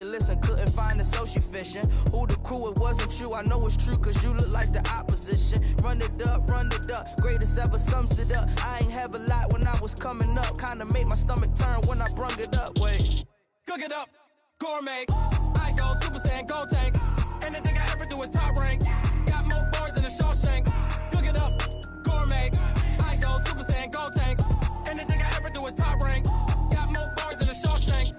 Listen, couldn't find the social fishing. Who the crew, it wasn't you. I know it's true, cause you look like the opposition. Run it up, greatest ever sums it up. I ain't have a lot when I was coming up. Kinda made my stomach turn when I brung it up. Wait. Cook it up, gourmet. I go Super Saiyan, go tank. Anything I ever do is top rank. Got more bars than a Shawshank. Cook it up, gourmet. I go Super Saiyan, go tank. Anything I ever do is top rank. Got more bars than a Shawshank.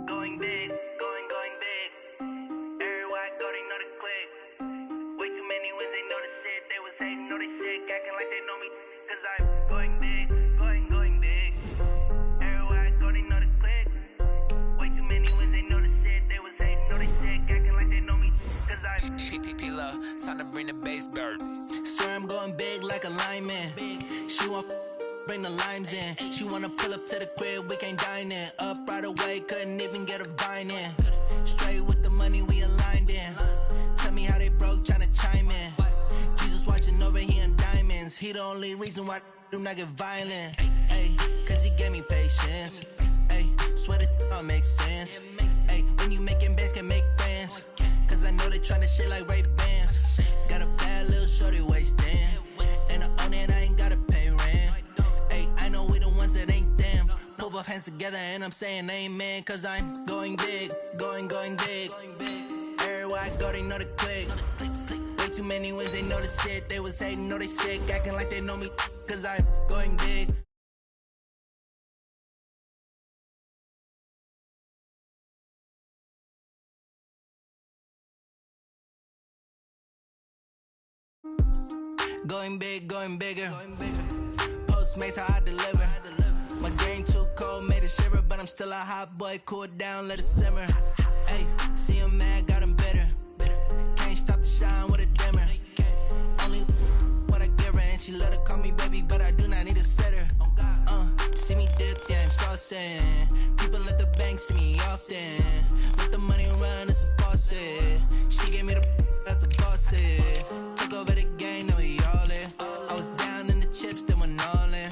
Going big, going big. Everywhere I go, they know the click. Way too many wins, they know the shit. They was hating, know they sick, acting like they know me. Cause I'm going big, going big. Everywhere I go, they know the click. Way too many wins, they know the shit. They was hating, know they sick, acting like they know me. Cause I'm P-P-P-Love, time to bring the bass bird. Swear I'm going big like a lineman. She want bring the limes in. She wanna pull up to the crib, we can't dine in. Up right away, couldn't even get a vine in. Straight with the money we aligned in. Tell me how they broke, tryna chime in. Jesus watching over here in diamonds. He the only reason why I do not get violent. Ay, cause he gave me patience. Ay, swear that all makes sense. Ay, when you making bands, can make friends. Cause I know they tryna shit like Ray-Bans. Got a bad little shorty wasting. And I own it, I ain't gotta pay rent. Ay, I know we the ones that ain't them. Put both hands together and I'm saying amen. Cause I'm going big, going big. Everywhere I go, they know the click. Way too many wins, they know the shit. They was hating, know they sick, acting like they know me. Cause I'm going big. Going bigger. Postmates how I deliver. My game too cold, made it shiver, but I'm still a hot boy. Cool it down, let it simmer. Hey, see him mad, got him bitter. Can't stop the shine with a dimmer. Only what I give her, and she let her call me baby, but I do not need a sitter. See me dip, yeah, I'm saucing. People at the bank see me often. Let the money run, it's a faucet. She gave me the that's a faucet. Took over the game, now we all in. I was down in the chips, then went all in.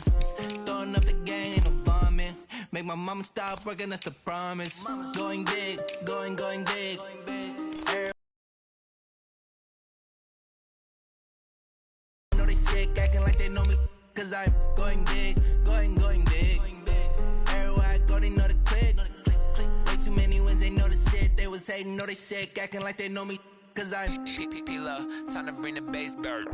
Throwing up the gang, ain't no vomit. Make my mama stop working, that's the promise. Going big, going big. Know they sick, acting like they know me. Cause I'm going big, going big. Everywhere I go, they know the click. Way too many wins, they know the shit. They was hating, know they sick, acting like they know me. Cause I'm P-P-P-Love, time to bring the bass bird.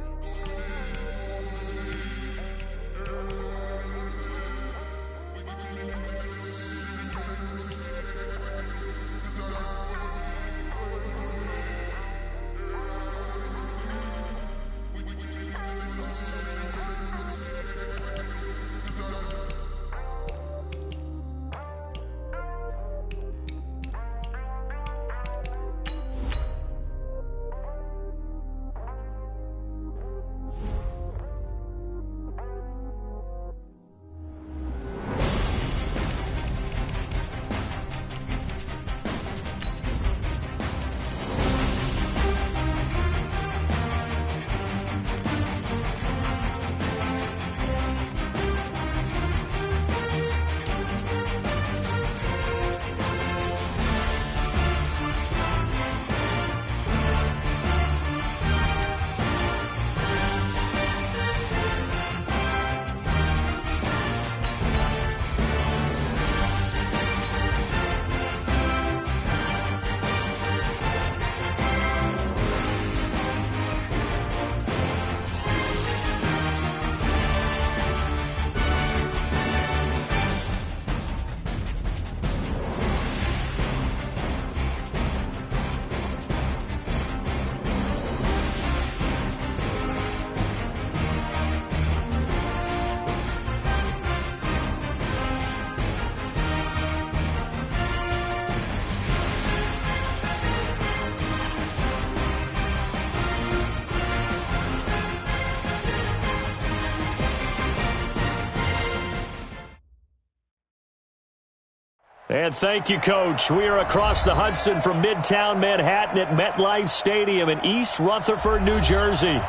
And thank you, Coach. We are across the Hudson from Midtown Manhattan at MetLife Stadium in East Rutherford, New Jersey.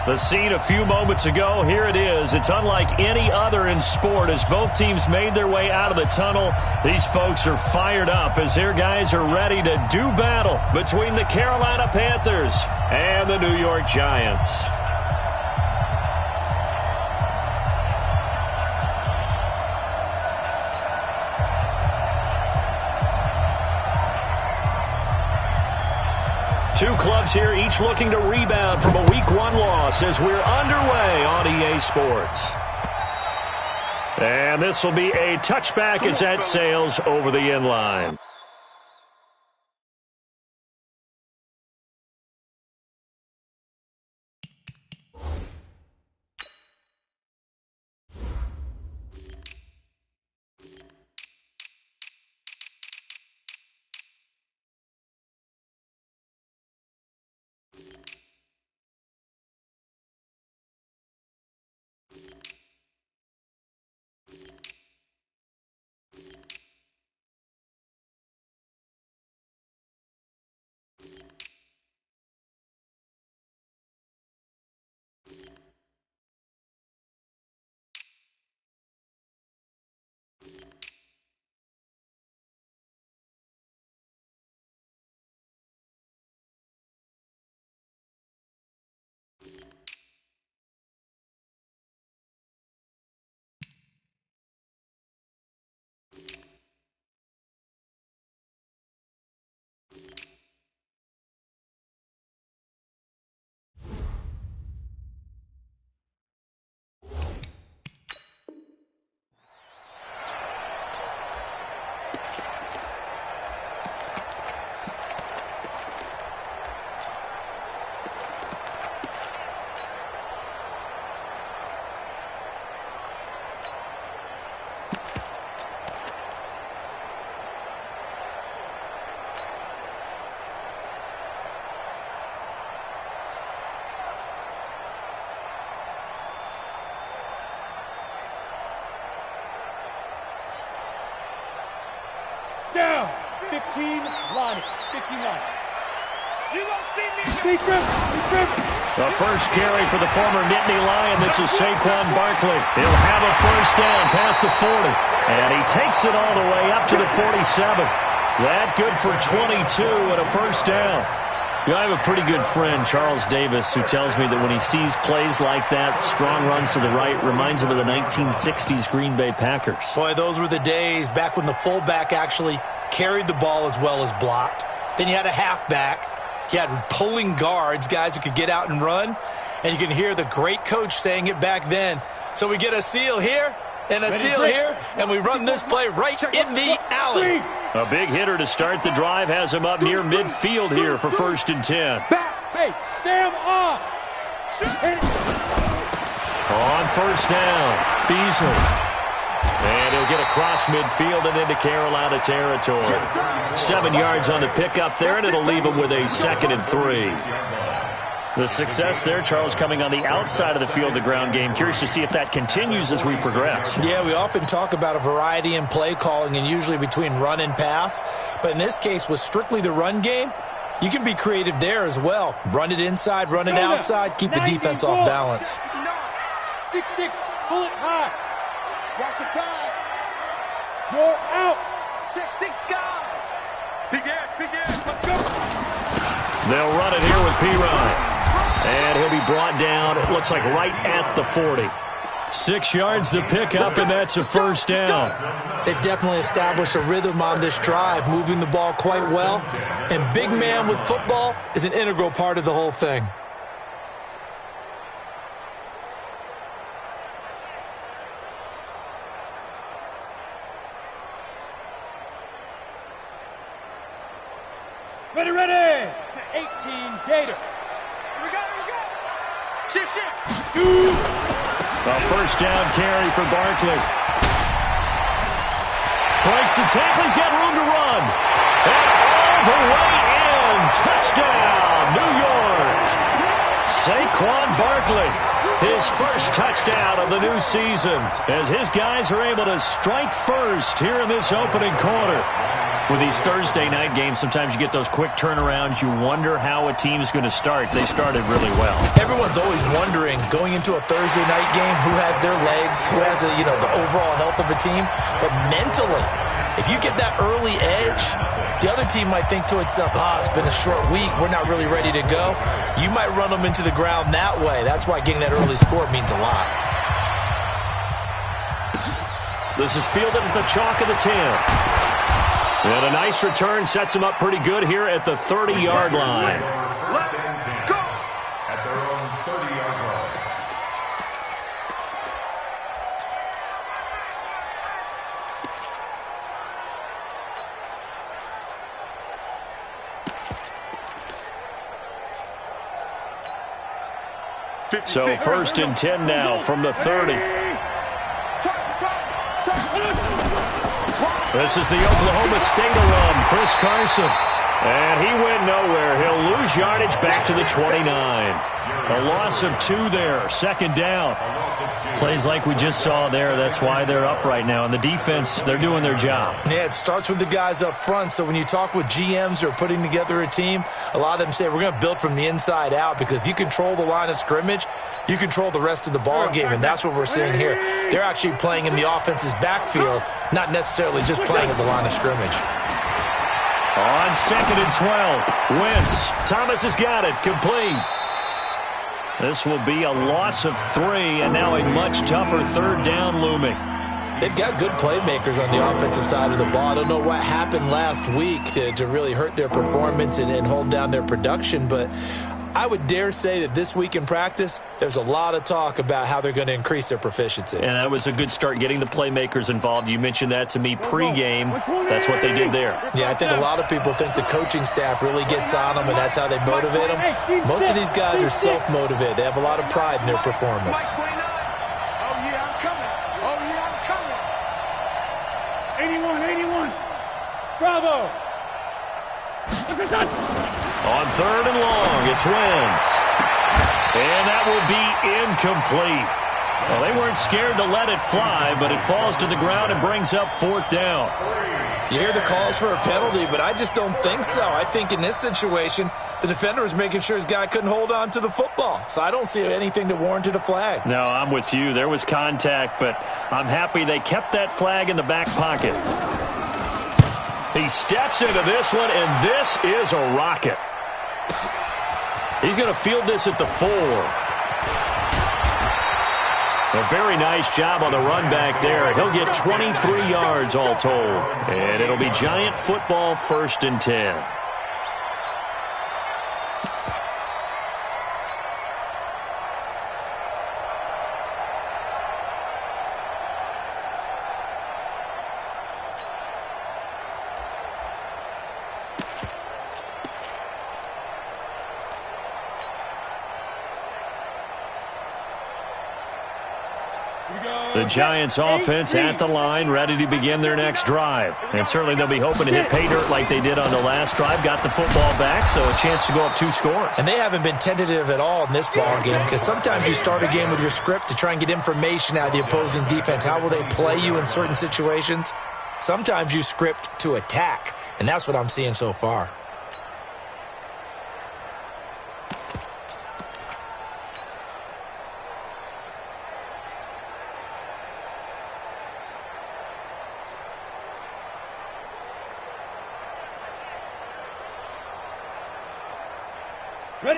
The scene a few moments ago, here it is. It's unlike any other in sport as both teams made their way out of the tunnel. These folks are fired up as their guys are ready to do battle between the Carolina Panthers and the New York Giants. Two clubs here, each looking to rebound from a Week 1 loss as we're underway on EA Sports. And this will be a touchback as that sails over the end line. Down. 15, line 59. You don't see me. The first carry for the former Nittany Lion. This is Saquon Barkley. He'll have a first down past the 40. And he takes it all the way up to the 47. That good for 22 and a first down. You know, I have a pretty good friend, Charles Davis, who tells me that when he sees plays like that, strong runs to the right, reminds him of the 1960s Green Bay Packers. Boy, those were the days back when the fullback actually carried the ball as well as blocked. Then you had a halfback. You had pulling guards, guys who could get out and run. And you can hear the great coach saying it back then. So we get a seal here and a seal here, and we run this play right in the alley. A big hitter to start the drive has him up near midfield here for 1st and 10. Hey, Sam on. On first down, Beasley. And he'll get across midfield and into Carolina territory. 7 yards on the pickup there, and it'll leave him with a 2nd and 3. The success there, Charles, coming on the outside of the field, the ground game. Curious to see if that continues as we progress. Yeah, we often talk about a variety in play calling and usually between run and pass. But in this case, with strictly the run game, you can be creative there as well. Run it inside, run it outside, keep the defense off balance. 6-6, pull it high. Watch the pass. Go out. Check 6 guys. Begin. Let's go. They'll run it here with P-Ryan. And he'll be brought down, it looks like right at the 40. 6 yards the pickup, and that's a first down. They definitely established a rhythm on this drive, moving the ball quite well. And big man with football is an integral part of the whole thing. Ready. 18, Gator. Here we go. Shift. A first down carry for Barkley. Breaks the tackle. He's got room to run. And all the way in. Touchdown, New York. Saquon Barkley. his first touchdown of the new season, as his guys are able to strike first here in this opening quarter. With these Thursday night games, sometimes you get those quick turnarounds. You wonder how a team's going to start. They started really well. Everyone's always wondering, going into a Thursday night game, who has their legs, who has the overall health of a team. But mentally, if you get that early edge, the other team might think to itself, it's been a short week, we're not really ready to go. You might run them into the ground that way. That's why getting that early score means a lot. This is fielded at the chalk of the 10. And a nice return sets him up pretty good here at the 30-yard line. Let's go! At their own 30-yard line. So 1st and 10 now from the 30. This is the Oklahoma State alum, Chris Carson. And he went nowhere. He'll lose yardage back to the 29. A loss of 2 there, 2nd down. Plays like we just saw there. That's why they're up right now. And the defense, they're doing their job. Yeah, it starts with the guys up front. So when you talk with GMs who are putting together a team, a lot of them say we're going to build from the inside out, because if you control the line of scrimmage, you control the rest of the ball game, and that's what we're seeing here. They're actually playing in the offense's backfield, not necessarily just playing at the line of scrimmage. On 2nd and 12, Wentz. Thomas has got it, complete. This will be a loss of 3, and now a much tougher 3rd down looming. They've got good playmakers on the offensive side of the ball. I don't know what happened last week to really hurt their performance and hold down their production, but I would dare say that this week in practice, there's a lot of talk about how they're going to increase their proficiency. And that was a good start, getting the playmakers involved. You mentioned that to me pregame. That's what they did there. Yeah, I think a lot of people think the coaching staff really gets on them, and that's how they motivate them. Most of these guys are self-motivated. They have a lot of pride in their performance. Oh, yeah, I'm coming. Oh, yeah, I'm coming. 81. Bravo. On 3rd and long, it's Wentz. And that will be incomplete. Well, they weren't scared to let it fly, but it falls to the ground and brings up 4th down. You hear the calls for a penalty, but I just don't think so. I think in this situation, the defender was making sure his guy couldn't hold on to the football. So I don't see anything that warranted a flag. No, I'm with you. There was contact, but I'm happy they kept that flag in the back pocket. He steps into this one, and this is a rocket. He's going to field this at the 4. A very nice job on the run back there. He'll get 23 yards all told. And it'll be Giant football, 1st and 10. The Giants offense at the line, ready to begin their next drive. And certainly they'll be hoping to hit pay dirt like they did on the last drive. Got the football back, so a chance to go up 2 scores. And they haven't been tentative at all in this ball game, because sometimes you start a game with your script to try and get information out of the opposing defense. How will they play you in certain situations? Sometimes you script to attack, and that's what I'm seeing so far.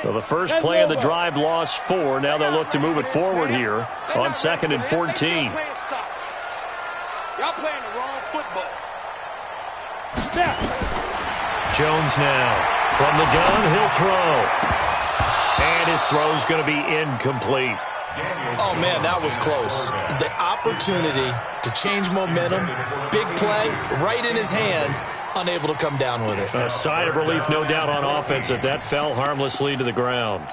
So the first play of the drive lost 4. Now they'll look to move it forward here on 2nd and 14. Y'all playing the wrong football. Jones now from the gun. He'll throw. And his throw's going to be incomplete. Oh, man, that was close. The opportunity to change momentum, big play, right in his hands, unable to come down with it. A sigh of relief, no doubt, on offense if that fell harmlessly to the ground.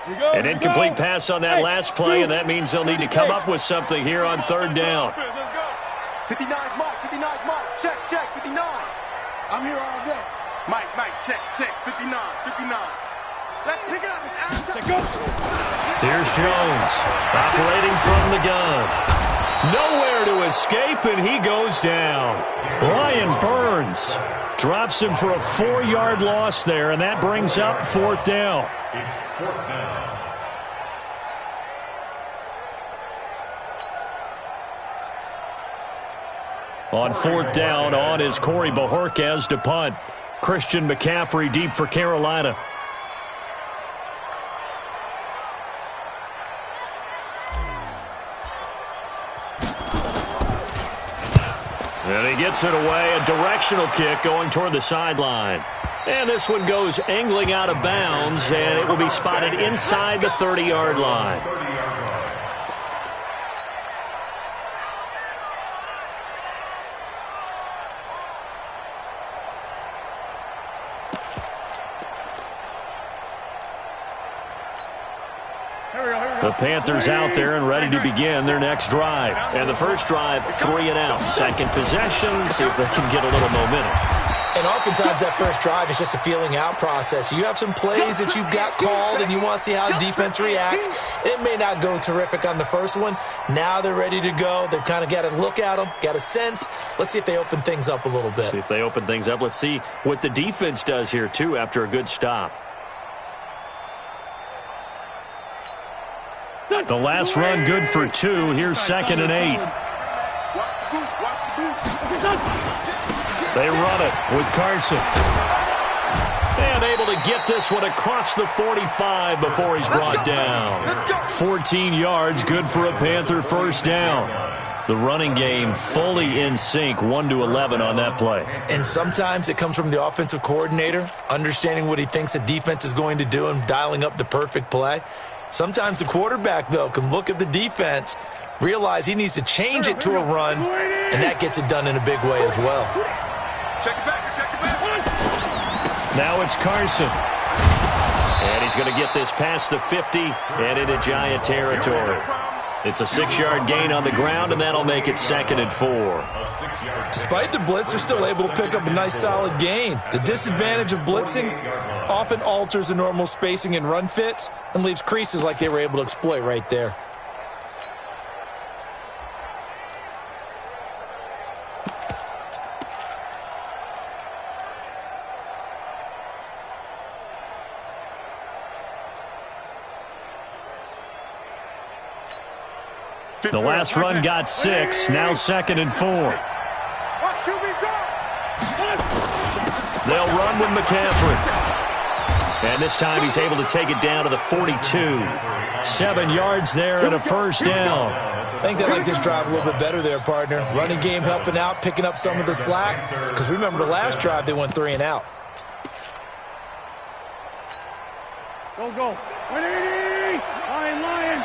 An incomplete pass on that last play, and that means they'll need to come up with something here on third down. 59's Mike, 59's Mike. Check, 59. I'm here all day. Mike, check, 59. Let's pick it up. It's out. Here's Jones, operating from the gun. Nowhere to escape, and he goes down. Brian Burns drops him for a 4-yard loss there, and that brings up fourth down. It's fourth down. On fourth down, on is Corey Bajorquez to punt. Christian McCaffrey deep for Carolina. And he gets it away, a directional kick going toward the sideline. And this one goes angling out of bounds, and it will be spotted inside the 30-yard line. The Panthers out there and ready to begin their next drive. And the first drive, 3 and out. Second possession, see if they can get a little momentum. And oftentimes that first drive is just a feeling out process. You have some plays that you've got called and you want to see how the defense reacts. It may not go terrific on the first one. Now they're ready to go. They've kind of got to look at them, got a sense. Let's see if they open things up a little bit. See if they open things up. Let's see what the defense does here, too, after a good stop. The last run good for 2. Here's 2nd and 8. They run it with Carson. And able to get this one across the 45 before he's brought down. 14 yards, good for a Panther first down. The running game fully in sync, 1-11 on that play. And sometimes it comes from the offensive coordinator, understanding what he thinks the defense is going to do and dialing up the perfect play. Sometimes the quarterback, though, can look at the defense, realize he needs to change it to a run, and that gets it done in a big way as well. Check it back. Now it's Carson. And he's going to get this past the 50 and into Giant territory. It's a 6-yard gain on the ground, and that'll make it 2nd and 4. Despite the blitz, they're still able to pick up a nice, solid gain. The disadvantage of blitzing often alters the normal spacing and run fits and leaves creases like they were able to exploit right there. The last run got 6, now 2nd and 4. They'll run with McCaffrey. And this time he's able to take it down to the 42. 7 yards there and a first down. I think they like this drive a little bit better there, partner. Running game helping out, picking up some of the slack. Because remember the last drive, they went 3 and out. Go. 180! Lion!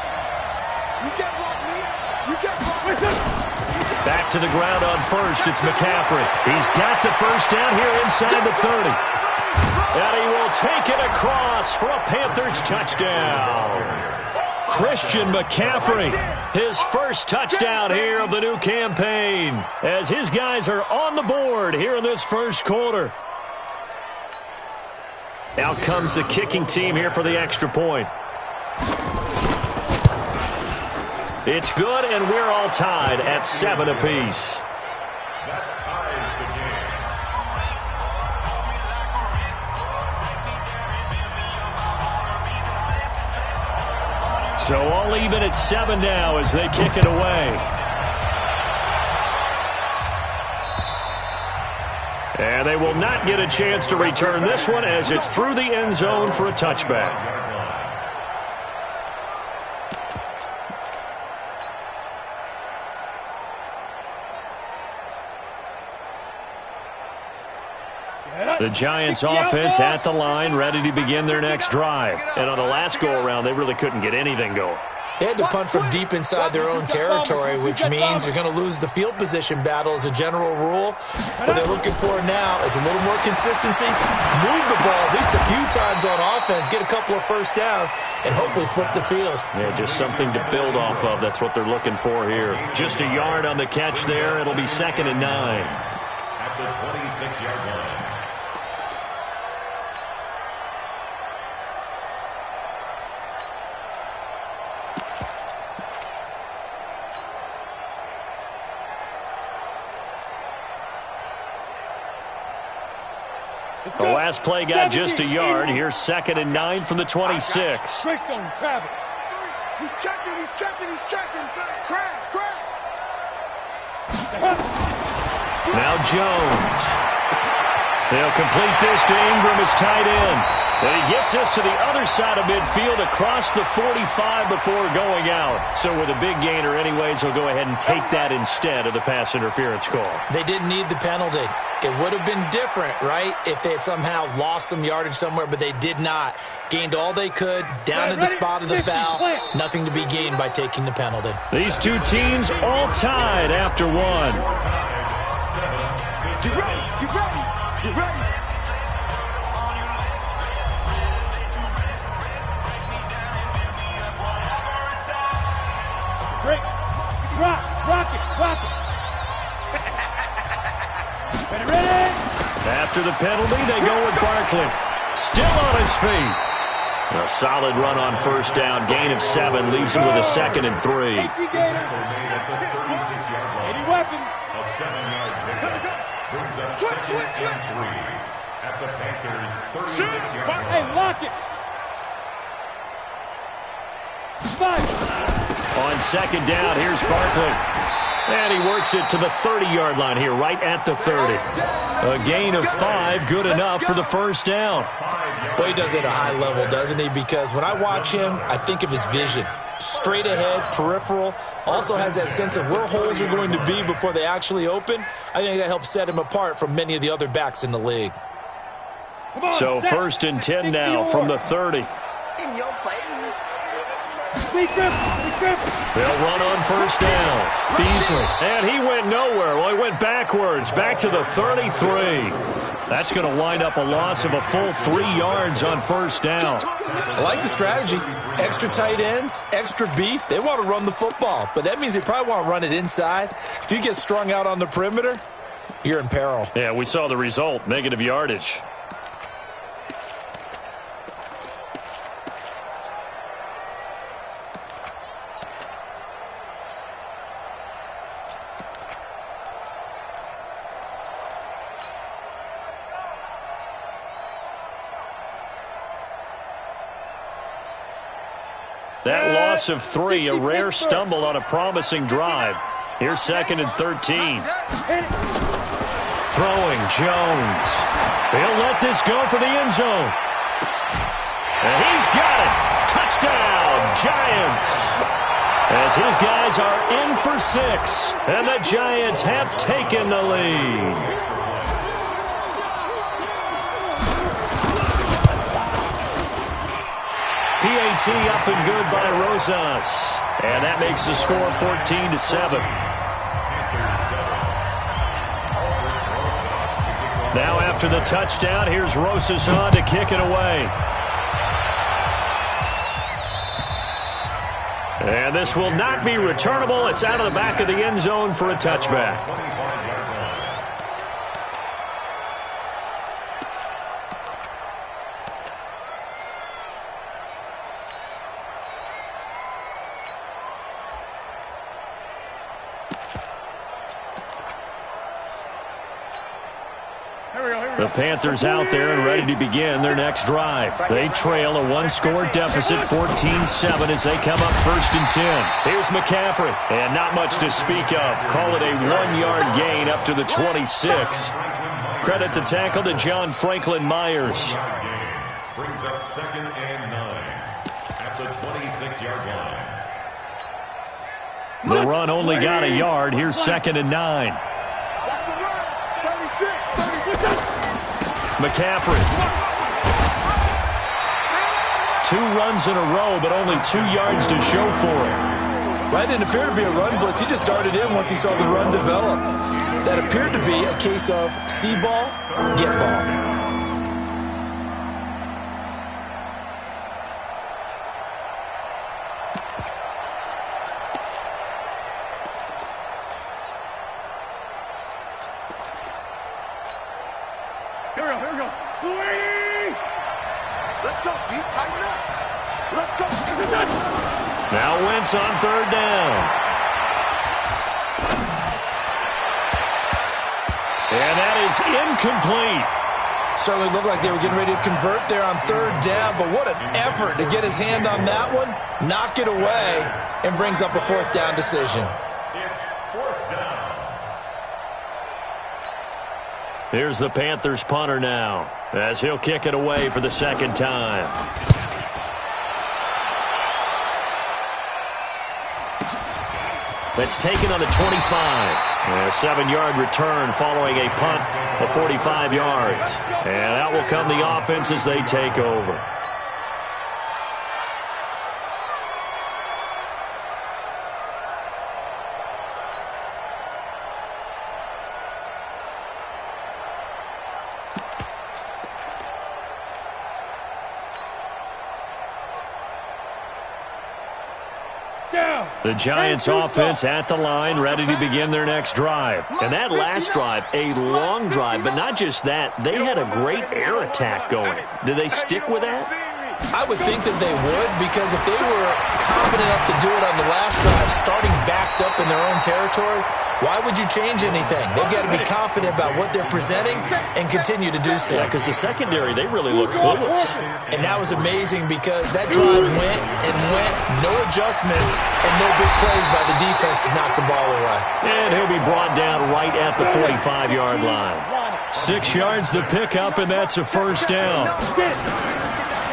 You get blocked, Lee! You get blocked! Back to the ground on first, it's McCaffrey. He's got the first down here inside the 30. And he will take it across for a Panthers touchdown. Christian McCaffrey, his first touchdown here of the new campaign, as his guys are on the board here in this first quarter. Out comes the kicking team here for the extra point. It's good, and we're all tied at 7 apiece. So all even at 7 now as they kick it away. And they will not get a chance to return this one as it's through the end zone for a touchback. The Giants offense at the line, ready to begin their next drive. And on the last go-around, they really couldn't get anything going. They had to punt from deep inside their own territory, which means you're going to lose the field position battle as a general rule. What they're looking for now is a little more consistency, move the ball at least a few times on offense, get a couple of first downs, and hopefully flip the field. Yeah, just something to build off of. That's what they're looking for here. Just a yard on the catch there. It'll be 2nd and 9. At the 26-yard line. The last play got just a yard. Here's 2nd and 9 from the 26. He's checking. Crash. Now Jones. They'll complete this to Ingram as tight end. And he gets this to the other side of midfield across the 45 before going out. So with a big gainer anyways, he'll go ahead and take that instead of the pass interference call. They didn't need the penalty. It would have been different, right, if they had somehow lost some yardage somewhere, but they did not. Gained all they could, down to the spot of the foul. Nothing to be gained by taking the penalty. These two teams all tied after one. Get ready. Break. Rock it. Ready. After the penalty, they go with Barkley. Still on his feet. A solid run on first down. Gain of 7 leaves him with a 2nd and 3. Any weapon. A 7-yard pickup brings up 2nd and 3 at the Panthers' 36-yard line. Hey, lock it. 5. On 2nd down, here's Barkley. And he works it to the 30-yard line here, right at the 30. A gain of 5, good enough for the first down. Boy, he does it at a high level, doesn't he? Because when I watch him, I think of his vision. Straight ahead, peripheral. Also has that sense of where holes are going to be before they actually open. I think that helps set him apart from many of the other backs in the league. So 1st and 10 now from the 30. In your face. They'll run on first down. Beasley. And he went nowhere. Well, he went backwards. Back to the 33. That's going to wind up a loss of a full 3 yards on first down. I like the strategy. Extra tight ends, extra beef. They want to run the football, but that means they probably want to run it inside. If you get strung out on the perimeter, you're in peril. Yeah, we saw the result. Negative yardage. That loss of 3, a rare stumble on a promising drive. Here's 2nd and 13. Throwing Jones. He'll let this go for the end zone. And he's got it. Touchdown, Giants. As his guys are in for 6. And the Giants have taken the lead. PAT up and good by Rosas. And that makes the score 14-7. Now after the touchdown, here's Rosas on to kick it away. And this will not be returnable. It's out of the back of the end zone for a touchback. The Panthers out there and ready to begin their next drive. They trail a 1-score deficit, 14-7, as they come up 1st and 10. Here's McCaffrey, and not much to speak of. Call it a 1-yard gain up to the 26. Credit the tackle to John Franklin Myers. Brings up 2nd and 9 at the 26-yard line. The run only got a yard. Here's 2nd and 9. McCaffrey. 2 runs in a row, but only 2 yards to show for it. Well, that didn't appear to be a run blitz. He just darted in once he saw the run develop. That appeared to be a case of see ball, get ball. Here we go. Let's go, D. Tighten up. Let's go. Now Wentz on 3rd down. And that is incomplete. Certainly looked like they were getting ready to convert there on 3rd down, but what an effort to get his hand on that one, knock it away, and brings up a 4th down decision. It's 4th down. Here's the Panthers punter now, as he'll kick it away for the 2nd time. That's taken on the 25. And a 7-yard return following a punt of 45 yards. And out will come the offense as they take over. The Giants offense at the line, ready to begin their next drive. And that last drive, a long drive, but not just that. They had a great air attack going. Do they stick with that? I would think that they would, because if they were confident enough to do it on the last drive, starting backed up in their own territory, why would you change anything? They've got to be confident about what they're presenting and continue to do so. Yeah, because the secondary, they really look clueless. And that was amazing because that drive went and went, no adjustments, and no big plays by the defense to knock the ball away. And he'll be brought down right at the 45-yard line. 6 yards the pickup, and that's a 1st down.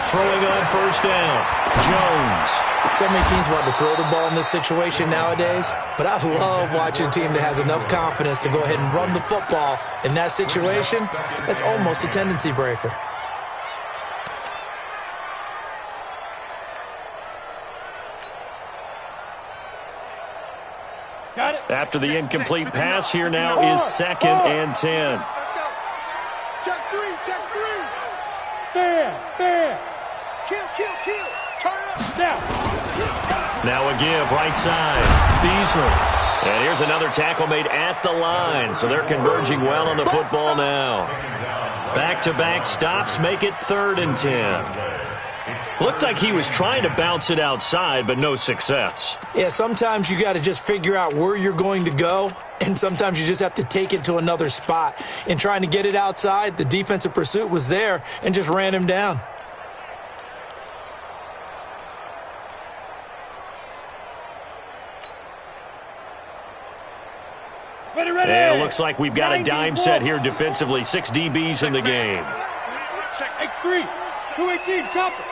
Throwing on 1st down, Jones. So many teams want to throw the ball in this situation nowadays, but I love watching a team that has enough confidence to go ahead and run the football in that situation. That's almost a tendency breaker. Got it. After the incomplete pass, here now is 2nd and 10. Let's go. Check 3. Fair. Kill. Turn it up. Now a give, right side. Beasley. And here's another tackle made at the line. So they're converging well on the football now. Back-to-back stops make it 3rd and 10. Looked like he was trying to bounce it outside, but no success. Yeah, sometimes you got to just figure out where you're going to go, and sometimes you just have to take it to another spot. In trying to get it outside, the defensive pursuit was there and just ran him down. And it looks like we've got a dime set here defensively. 6 DBs in the game. Check X3. 218, chopper.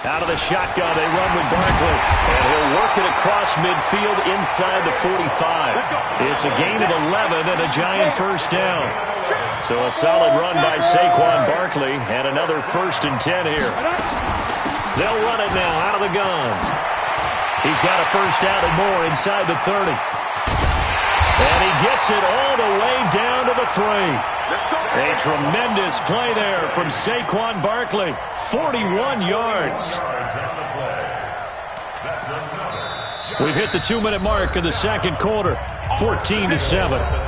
Out of the shotgun, they run with Barkley. And he'll work it across midfield inside the 45. It's a gain of 11 and a Giant 1st down. So a solid run by Saquon Barkley and another 1st and 10 here. They'll run it now out of the gun. He's got a 1st down and more inside the 30. And he gets it all the way down to the 3. A tremendous play there from Saquon Barkley. 41 yards. We've hit the 2-minute mark in the 2nd quarter. 14-7.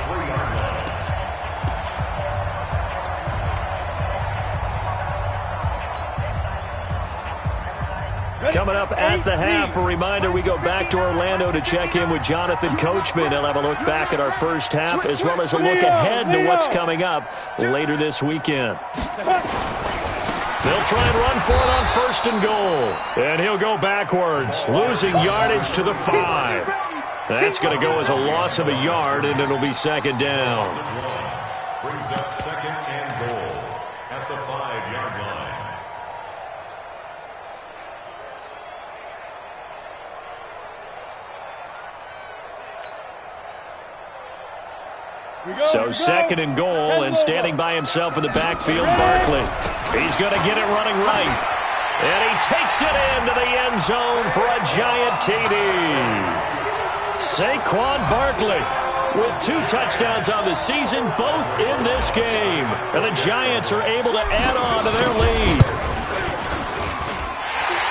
Coming up at the half, a reminder, we go back to Orlando to check in with Jonathan Coachman. He'll have a look back at our 1st half as well as a look ahead to what's coming up later this weekend. They'll try and run for it on 1st and goal. And he'll go backwards, losing yardage to the 5. That's going to go as a loss of a yard, and it'll be 2nd down. Brings up 2nd and goal at the 5-yard line. So second and goal, and standing by himself in the backfield, Barkley. He's going to get it running right. And he takes it into the end zone for a giant TD. Saquon Barkley with 2 touchdowns on the season, both in this game. And the Giants are able to add on to their lead.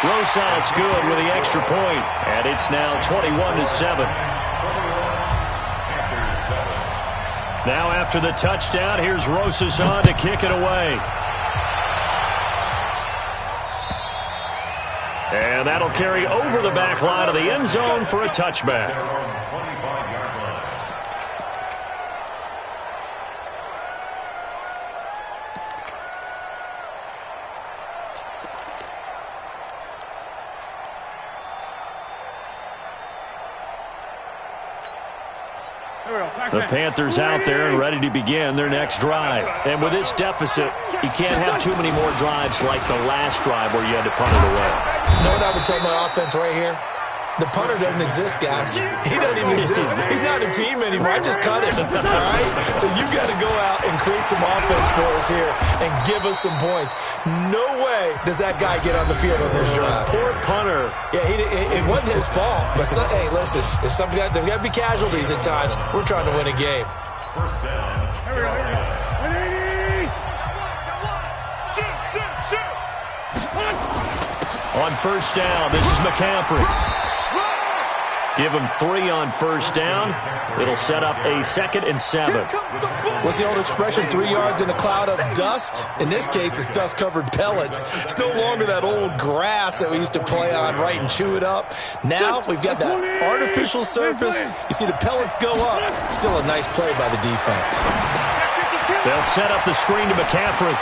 Rosas good with the extra point, and it's now 21-7. Now after the touchdown, here's Rosas on to kick it away. And that'll carry over the back line of the end zone for a touchback. The Panthers out there and ready to begin their next drive. And with this deficit, you can't have too many more drives like the last drive where you had to punt it away. You know what I would tell my offense right here? The punter doesn't exist, guys. He doesn't even exist. He's not a team anymore. I just cut him, all right? So you got to go out and create some offense for us here and give us some points. No way does that guy get on the field on this drive. Poor punter. Yeah, it wasn't his fault. But, hey, listen, there's got to be casualties at times. We're trying to win a game. First down. Here we go. On first down, this is McCaffrey. Give him 3 on first down. It'll set up a 2nd and 7. What's the old expression, 3 yards in a cloud of dust? In this case, it's dust-covered pellets. It's no longer that old grass that we used to play on, right, and chew it up. Now we've got that artificial surface. You see the pellets go up. Still a nice play by the defense. They'll set up the screen to McCaffrey.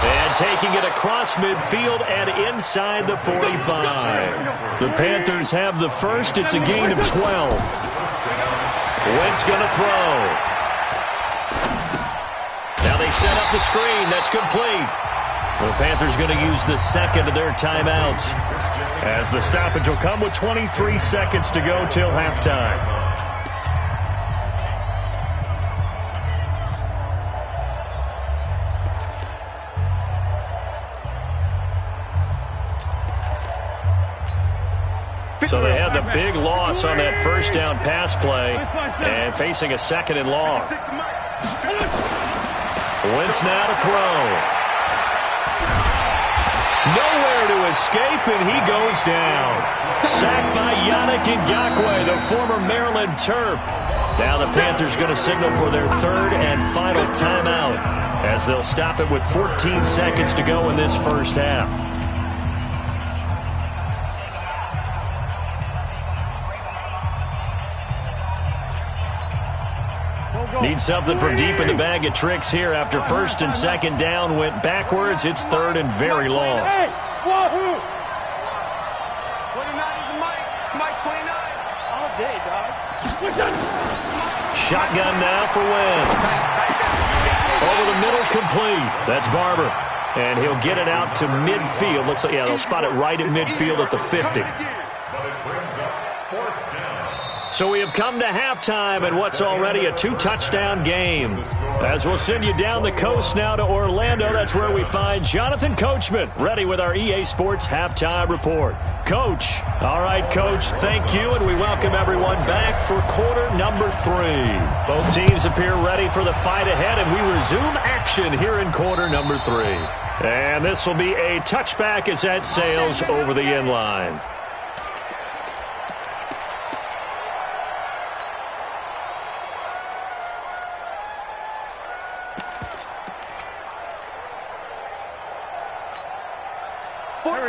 And taking it across midfield and inside the 45. The Panthers have the first. It's a gain of 12. Wentz going to throw. Now they set up the screen. That's complete. The Panthers going to use the second of their timeouts, as the stoppage will come with 23 seconds to go till halftime. So they had the big loss on that first down pass play and facing a 2nd and long. Wentz now to throw. Nowhere to escape, and he goes down. Sacked by Yannick Ngakoue, the former Maryland Terp. Now the Panthers going to signal for their 3rd and final timeout, as they'll stop it with 14 seconds to go in this first half. Need something from deep in the bag of tricks here after 1st and 2nd down went backwards. It's 3rd and very long. Hey, wahoo! 29 is the mic. Mike 29. All day, dog. Shotgun now for Wentz. Over the middle, complete. That's Barber. And he'll get it out to midfield. Looks like, yeah, they'll spot it right at midfield at the 50. So we have come to halftime in what's already a 2-touchdown game. As we'll send you down the coast now to Orlando, that's where we find Jonathan Coachman, ready with our EA Sports Halftime Report. Coach. All right, Coach, thank you, and we welcome everyone back for quarter number 3. Both teams appear ready for the fight ahead, and we resume action here in quarter number 3. And this will be a touchback as that sails over the end line.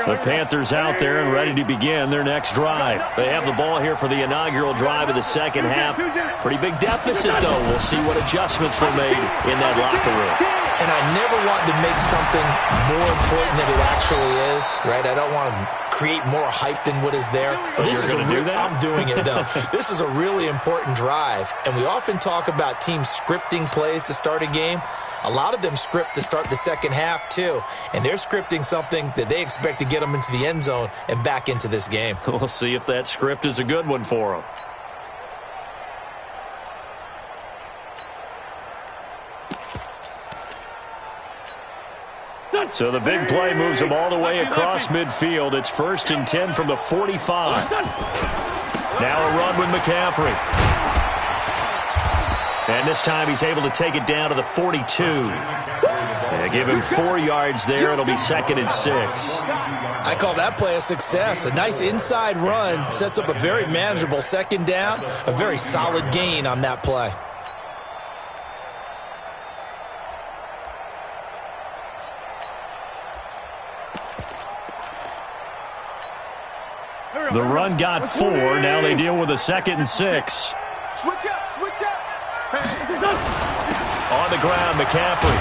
The Panthers out there and ready to begin their next drive. They have the ball here for the inaugural drive of the second half. Pretty big deficit, though. We'll see what adjustments were made in that locker room. And I never want to make something more important than it actually is, right? I don't want to create more hype than what is there. But this is I'm doing it, though. This is a really important drive. And we often talk about teams scripting plays to start a game. A lot of them script to start the second half, too. And they're scripting something that they expect to get them into the end zone and back into this game. We'll see if that script is a good one for them. So the big play moves them all the way across midfield. It's 1st and 10 from the 45. Now a run with McCaffrey. And this time he's able to take it down to the 42. They give him 4 yards there. It'll be 2nd and 6. I call that play a success. A nice inside run sets up a very manageable 2nd down. A very solid gain on that play. The run got 4. Now they deal with a 2nd and 6. Switch up, switch up. On the ground, McCaffrey.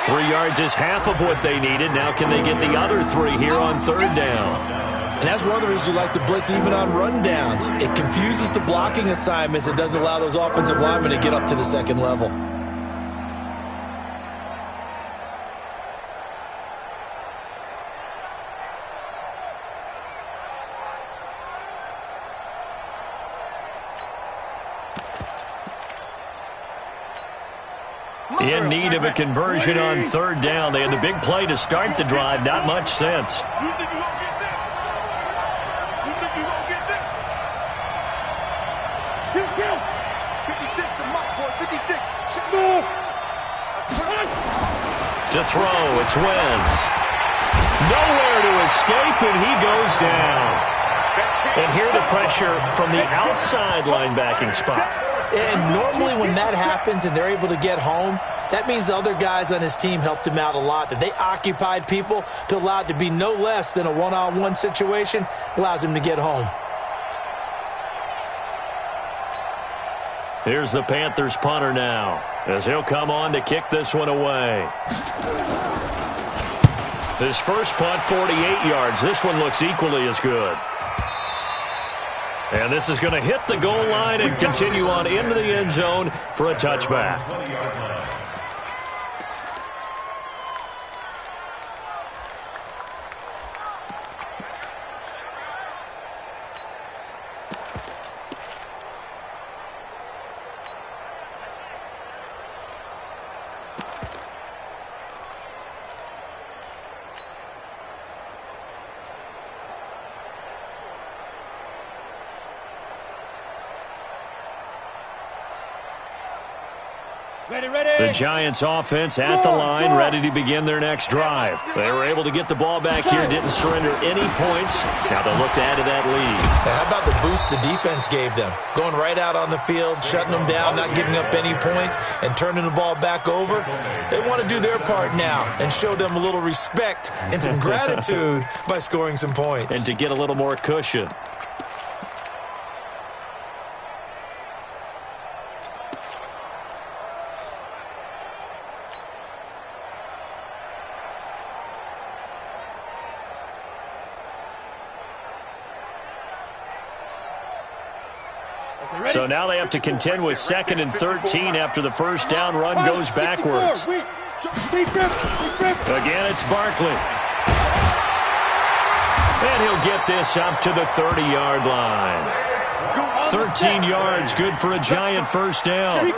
3 yards is half of what they needed. Now can they get the other 3 here on 3rd down? And that's one of the reasons you like to blitz even on rundowns. It confuses the blocking assignments. It doesn't allow those offensive linemen to get up to the 2nd level. In need of a conversion on 3rd down. They had the big play to start the drive. Not much sense. You think you won't get this? You think you won't get this? Kill. 56 to Mike, boy. 56. To throw, it's Wentz. Nowhere to escape, and he goes down. And here the pressure from the outside linebacking spot. And normally when that happens and they're able to get home, that means the other guys on his team helped him out a lot. That they occupied people to allow it to be no less than a one-on-one situation, allows him to get home. Here's the Panthers punter now, as he'll come on to kick this one away. His first punt, 48 yards. This one looks equally as good. And this is going to hit the goal line and continue on into the end zone for a touchback. The Giants offense at the line, ready to begin their next drive. They were able to get the ball back here, didn't surrender any points. Now they'll look to add to that lead. Now, how about the boost the defense gave them? Going right out on the field, shutting them down, not giving up any points, and turning the ball back over. They want to do their part now and show them a little respect and some gratitude by scoring some points. And to get a little more cushion. So now they have to contend with 2nd and 13 after the first down run goes backwards. Again, it's Barkley. And he'll get this up to the 30-yard line. 13 yards, good for a Giant first down.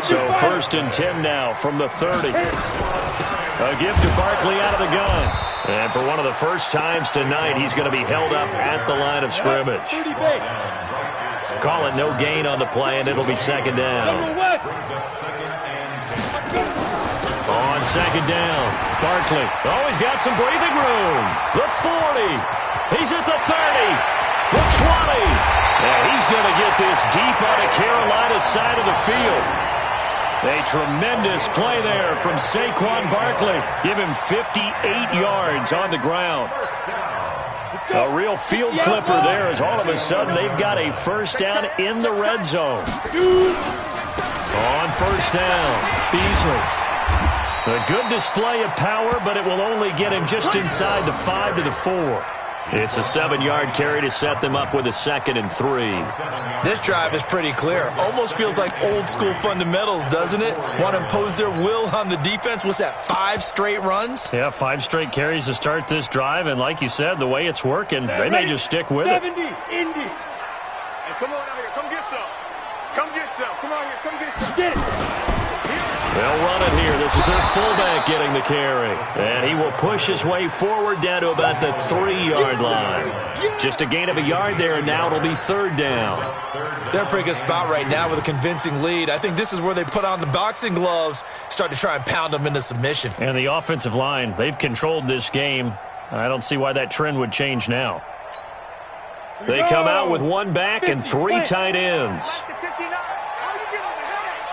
So 1st and 10 now from the 30. A give to Barkley out of the gun. And for one of the first times tonight, he's going to be held up at the line of scrimmage. Call it no gain on the play, and it'll be 2nd down. On 2nd down, Barkley. Oh, he's got some breathing room. The 40. He's at the 30. The 20. And he's going to get this deep on the Carolina side of the field. A tremendous play there from Saquon Barkley. Give him 58 yards on the ground. A real field flipper there, as all of a sudden they've got a first down in the red zone. On first down, Beasley. A good display of power, but it will only get him just inside the 5 to the 4. It's a 7-yard carry to set them up with a 2nd and 3. This drive is pretty clear. Almost feels like old school fundamentals, doesn't it? Want to impose their will on the defense. What's that, 5 straight runs? Yeah, 5 straight carries to start this drive. And like you said, the way it's working, they may just stick with it. 70, Indy. Hey, come on out here. Come get some. Come get some. Come out here. Come get some. Get it. They'll run it here. This is their fullback getting the carry. And he will push his way forward down to about the 3-yard line. Just a gain of a yard there, and now it'll be third down. They're in a pretty good spot right now with a convincing lead. I think this is where they put on the boxing gloves, start to try and pound them into submission. And the offensive line, they've controlled this game. I don't see why that trend would change now. They come out with one back and 3 tight ends.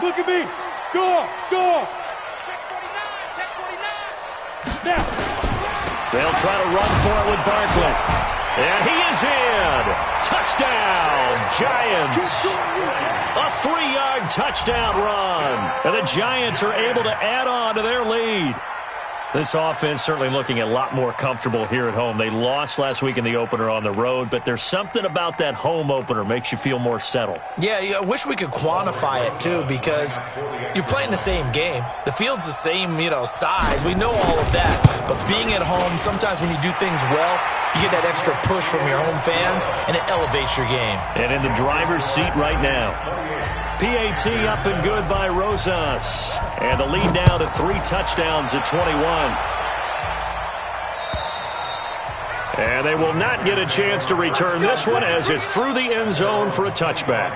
Look at me. Go. Check 49. Check 49. Now. They'll try to run for it with Barkley. And he is in. Touchdown, Giants. A 3-yard touchdown run. And the Giants are able to add on to their lead. This offense certainly looking a lot more comfortable here at home. They lost last week in the opener on the road, but there's something about that home opener makes you feel more settled. Yeah, I wish we could quantify it, too, because you're playing the same game. The field's the same, size. We know all of that. But being at home, sometimes when you do things well, you get that extra push from your home fans, and it elevates your game. And in the driver's seat right now. PAT up and good by Rosas. And the lead now to 3 touchdowns at 21. And they will not get a chance to return this one as it's through the end zone for a touchback.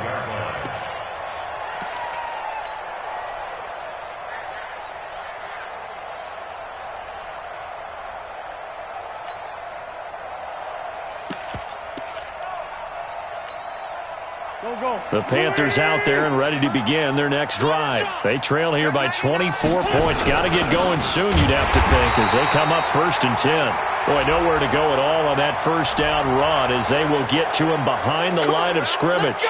The Panthers out there and ready to begin their next drive. They trail here by 24 points. Got to get going soon, you'd have to think, as they come up 1st and 10. Boy, nowhere to go at all on that first down run as they will get to him behind the line of scrimmage.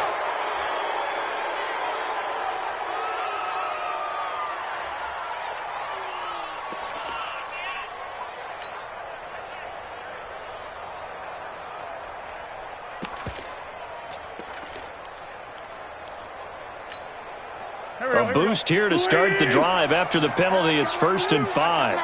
A boost here to start the drive. After the penalty, it's 1st and 5.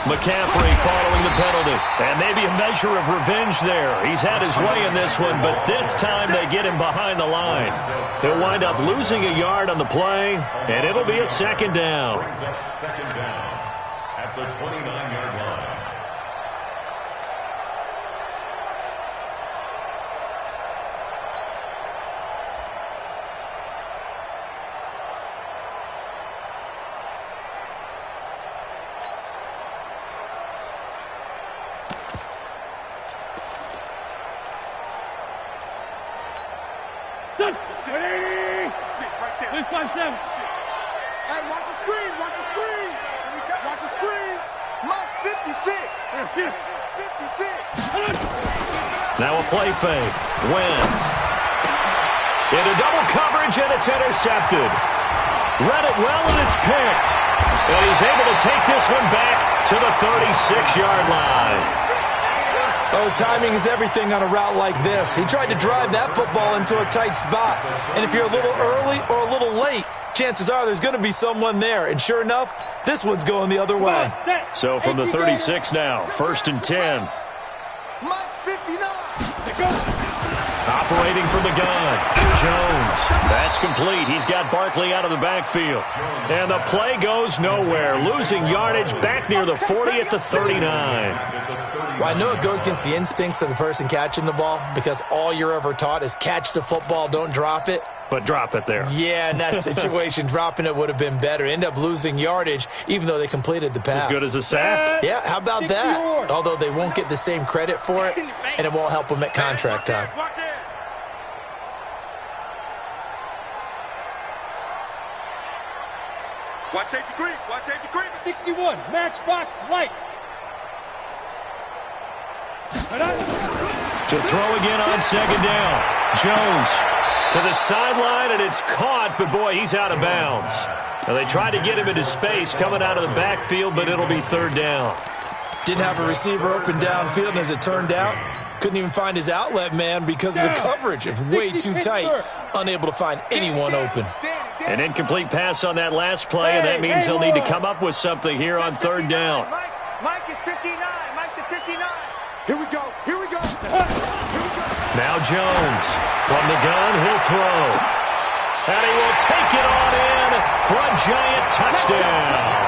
McCaffrey following the penalty. And maybe a measure of revenge there. He's had his way in this one, but this time they get him behind the line. He'll wind up losing a yard on the play, and it'll be a 2nd down. Second down at the 29-yard line. Hey, watch the screen, watch the screen. Watch the screen. Mike's 56. 56. Now a play fake. Wentz. Into double coverage, and it's intercepted. Read it well, and it's picked. And he's able to take this one back to the 36-yard line. Oh, timing is everything on a route like this. He tried to drive that football into a tight spot. And if you're a little early or a little late, chances are there's going to be someone there. And sure enough, this one's going the other way. So from the 36 now, 1st and 10. Mike's 59. Operating from the gun, Jones. That's complete. He's got Barkley out of the backfield. And the play goes nowhere. Losing yardage back near the 40 at the 39. Well, I know it goes against the instincts of the person catching the ball because all you're ever taught is catch the football, don't drop it. But drop it there. Yeah, in that situation, dropping it would have been better. End up losing yardage, even though they completed the pass. As good as a sack. Yeah, how about that? Although they won't get the same credit for it, and it won't help them at contract time. Watch safety green. Watch safety green. 61. Matchbox lights. To throw again on 2nd down. Jones to the sideline, and it's caught, but boy, he's out of bounds. Now they tried to get him into space coming out of the backfield, but it'll be 3rd down. Didn't have a receiver open downfield, and as it turned out, couldn't even find his outlet man because of the coverage. It's way too tight, unable to find anyone open. An incomplete pass on that last play, and that means they'll need to come up with something here on 3rd down. Mike is 59. Mike to 59. Here we go. Here we go. Now Jones from the gun, he'll throw. And he will take it on in for a giant touchdown.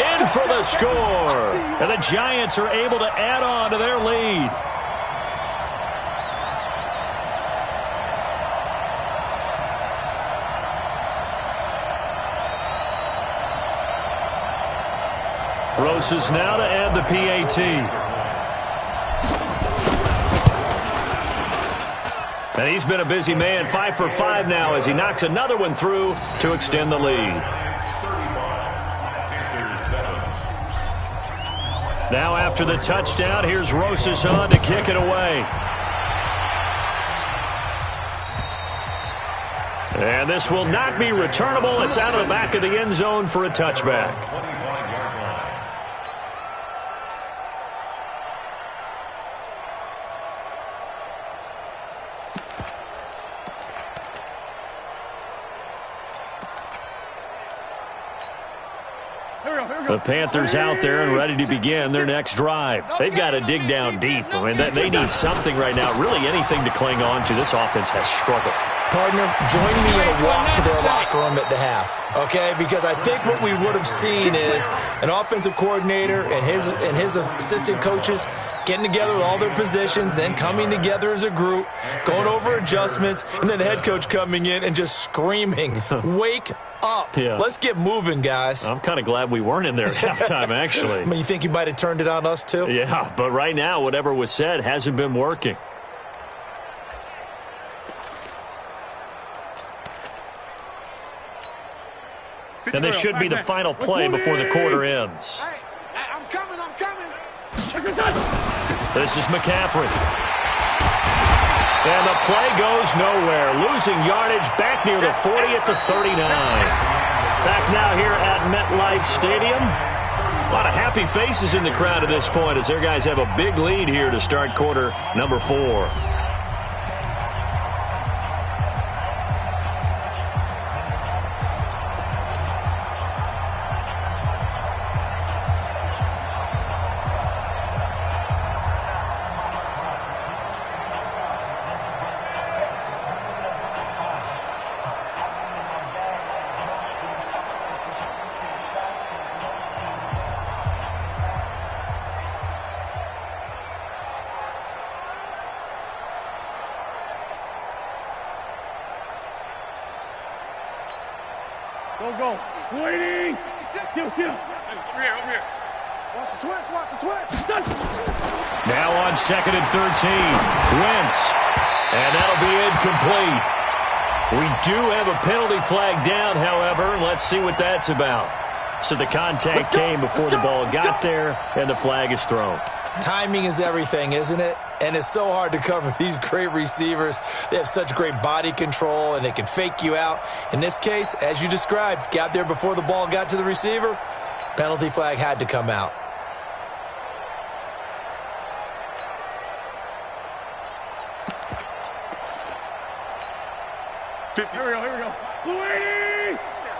In for the score. And the Giants are able to add on to their lead. Roses now to add the PAT. And he's been a busy man, 5 for 5 now as he knocks another one through to extend the lead. Now after the touchdown, here's Roses on to kick it away. And this will not be returnable. It's out of the back of the end zone for a touchback. The Panthers out there and ready to begin their next drive. They've got to dig down deep. I mean, they need something right now, really anything to cling on to. This offense has struggled. Partner, join me in a walk to their locker room at the half, okay? Because I think what we would have seen is an offensive coordinator and his assistant coaches getting together with all their positions, then coming together as a group, going over adjustments, and then the head coach coming in and just screaming, wake up. Yeah. Let's get moving, guys. I'm kind of glad we weren't in there at halftime, actually. I mean, you think he might have turned it on us, too? Yeah, but right now, whatever was said hasn't been working. And this should be the final play before the quarter ends. Hey, I'm coming. This is McCaffrey. And the play goes nowhere. Losing yardage back near the 40 at the 39. Back now here at MetLife Stadium. A lot of happy faces in the crowd at this point as their guys have a big lead here to start quarter number 4. Go. Waiting. Kill. Over here. Watch the twist. Now on 2nd and 13. Wentz. And that'll be incomplete. We do have a penalty flag down, however. Let's see what that's about. So the contact came before the ball got there, and the flag is thrown. Timing is everything, isn't it? And it's so hard to cover these great receivers. They have such great body control, and they can fake you out. In this case, as you described, got there before the ball got to the receiver. Penalty flag had to come out. Here we go.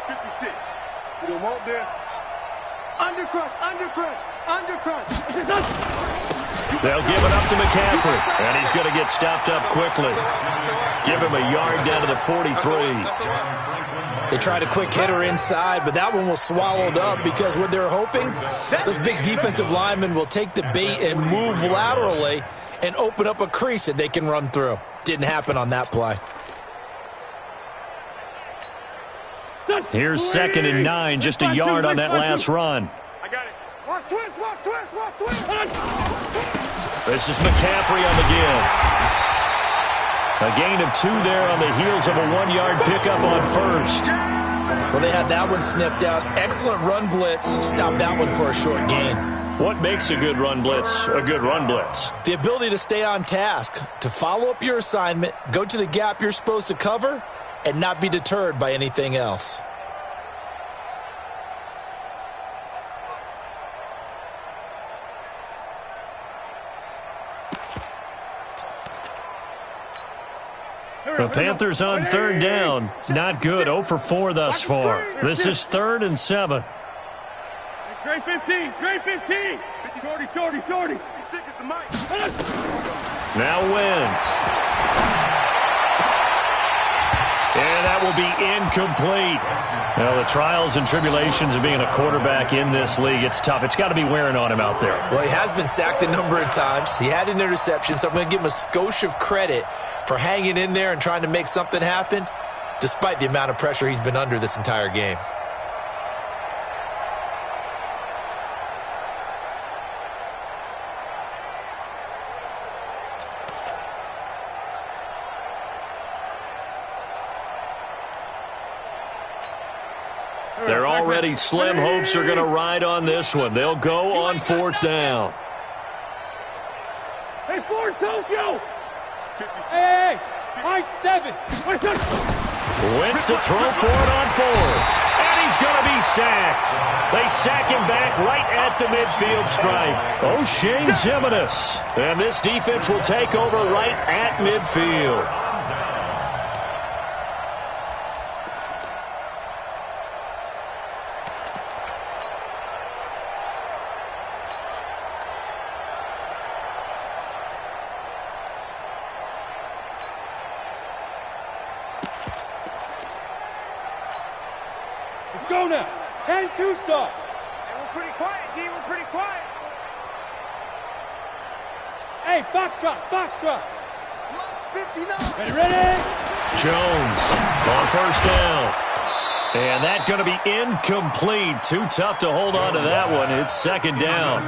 56. You don't want this. Undercrunch. They'll give it up to McCaffrey, and he's going to get stopped up quickly. Give him a yard down to the 43. They tried a quick hitter inside, but that one was swallowed up because what they're hoping, those big defensive linemen will take the bait and move laterally and open up a crease that they can run through. Didn't happen on that play. Here's 2nd and 9, just a yard on that last run. I got it. Watch twist. This is McCaffrey on the give. A gain of 2 there on the heels of a 1-yard pickup on first. Well, they had that one sniffed out. Excellent run blitz. Stopped that one for a short gain. What makes a good run blitz a good run blitz? The ability to stay on task, to follow up your assignment, go to the gap you're supposed to cover, and not be deterred by anything else. The Panthers on 3rd down. Not good. 0 for 4 thus far. This is 3rd and 7. Great 15. 40. Now Wentz. And that will be incomplete. Well, the trials and tribulations of being a quarterback in this league, it's tough. It's got to be wearing on him out there. Well, he has been sacked a number of times. He had an interception, so I'm going to give him a skosh of credit for hanging in there and trying to make something happen, despite the amount of pressure he's been under this entire game. They're already slim hopes are going to ride on this one. They'll go on 4th down. Hey, Ford, Tokyo! Hey, high 7. Wentz to throw for it on 4th. And he's going to be sacked. They sack him back right at the midfield stripe. O'Shane Zimenez. And this defense will take over right at midfield. Let's go now. 10-2 start. Hey, we're pretty quiet, D. We're pretty quiet. Hey, box drop. 59. Ready? Jones on 1st down. And that's going to be incomplete. Too tough to hold on to that one. It's 2nd down.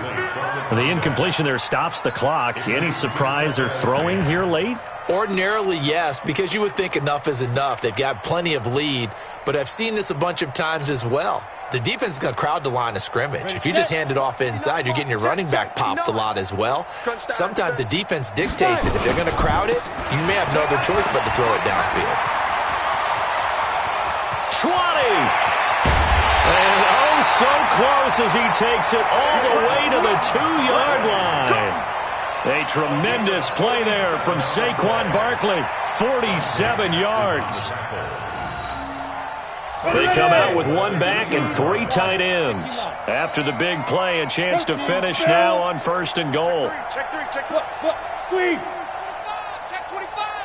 The incompletion there stops the clock. Any surprise they're throwing here late? Ordinarily, yes, because you would think enough is enough. They've got plenty of lead, but I've seen this a bunch of times as well. The defense is going to crowd the line of scrimmage. If you just hand it off inside, you're getting your running back popped a lot as well. Sometimes the defense dictates it. If they're going to crowd it, you may have no other choice but to throw it downfield. 20! And oh, so close as he takes it all the way to the 2-yard line. A tremendous play there from Saquon Barkley, 47 yards. They come out with 1 back and 3 tight ends. After the big play, a chance to finish now on 1st and goal. Check 3, check look, squeeze. Check 25.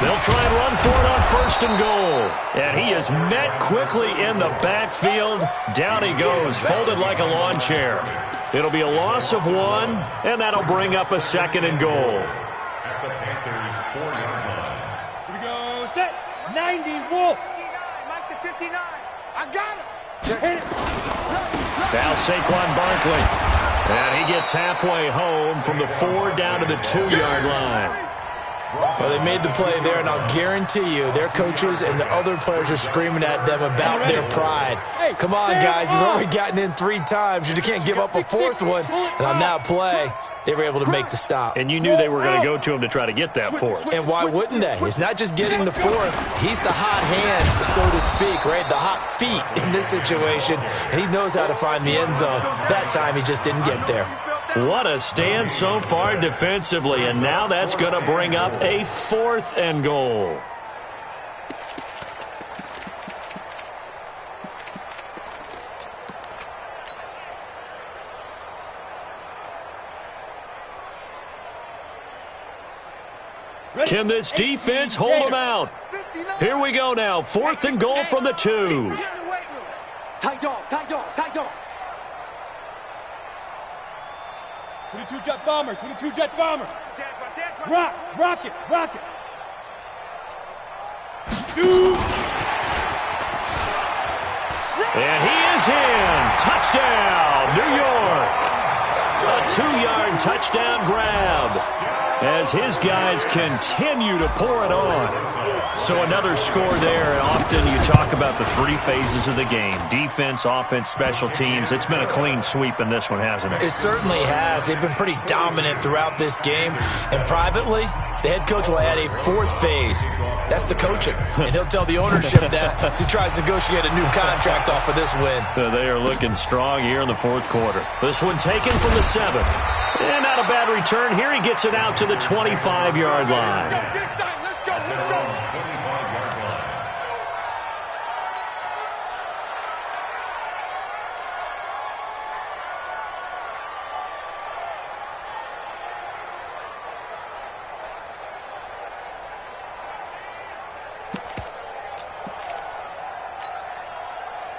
They'll try and run for it on 1st and goal. And he is met quickly in the backfield. Down he goes, folded like a lawn chair. It'll be a loss of 1, and that'll bring up a 2nd and goal. At the Panthers' 4-yard line. Here we go, set. 90, Wolf. 59, Mike to 59. I got him. Hit it. Now Saquon Barkley. And he gets halfway home from the 4 down to the 2-yard line. Well, they made the play there, and I'll guarantee you their coaches and the other players are screaming at them about their pride. Come on, guys. He's already gotten in 3 times. You can't give up a 4th one. And on that play, they were able to make the stop. And you knew they were going to go to him to try to get that 4th. And why wouldn't they? It's not just getting the 4th. He's the hot hand, so to speak, right? The hot feet in this situation. And he knows how to find the end zone. That time, he just didn't get there. What a stand so far defensively, and now that's going to bring up a 4th and goal. Can this defense hold them out? Here we go now, 4th and goal from the 2. Tight dog. 22 jet bomber. Rock it. Shoot. And he is in. Touchdown, New York. A 2-yard touchdown grab as his guys continue to pour it on. So another score there, and often you talk about the 3 phases of the game. Defense, offense, special teams. It's been a clean sweep in this one, hasn't it? It certainly has. They've been pretty dominant throughout this game. And privately, the head coach will add a 4th phase. That's the coaching. And he'll tell the ownership that as he tries to negotiate a new contract off of this win. They are looking strong here in the 4th quarter. This one taken from the 7. And not a bad return. Here he gets it out to the 25-yard line. Let's go.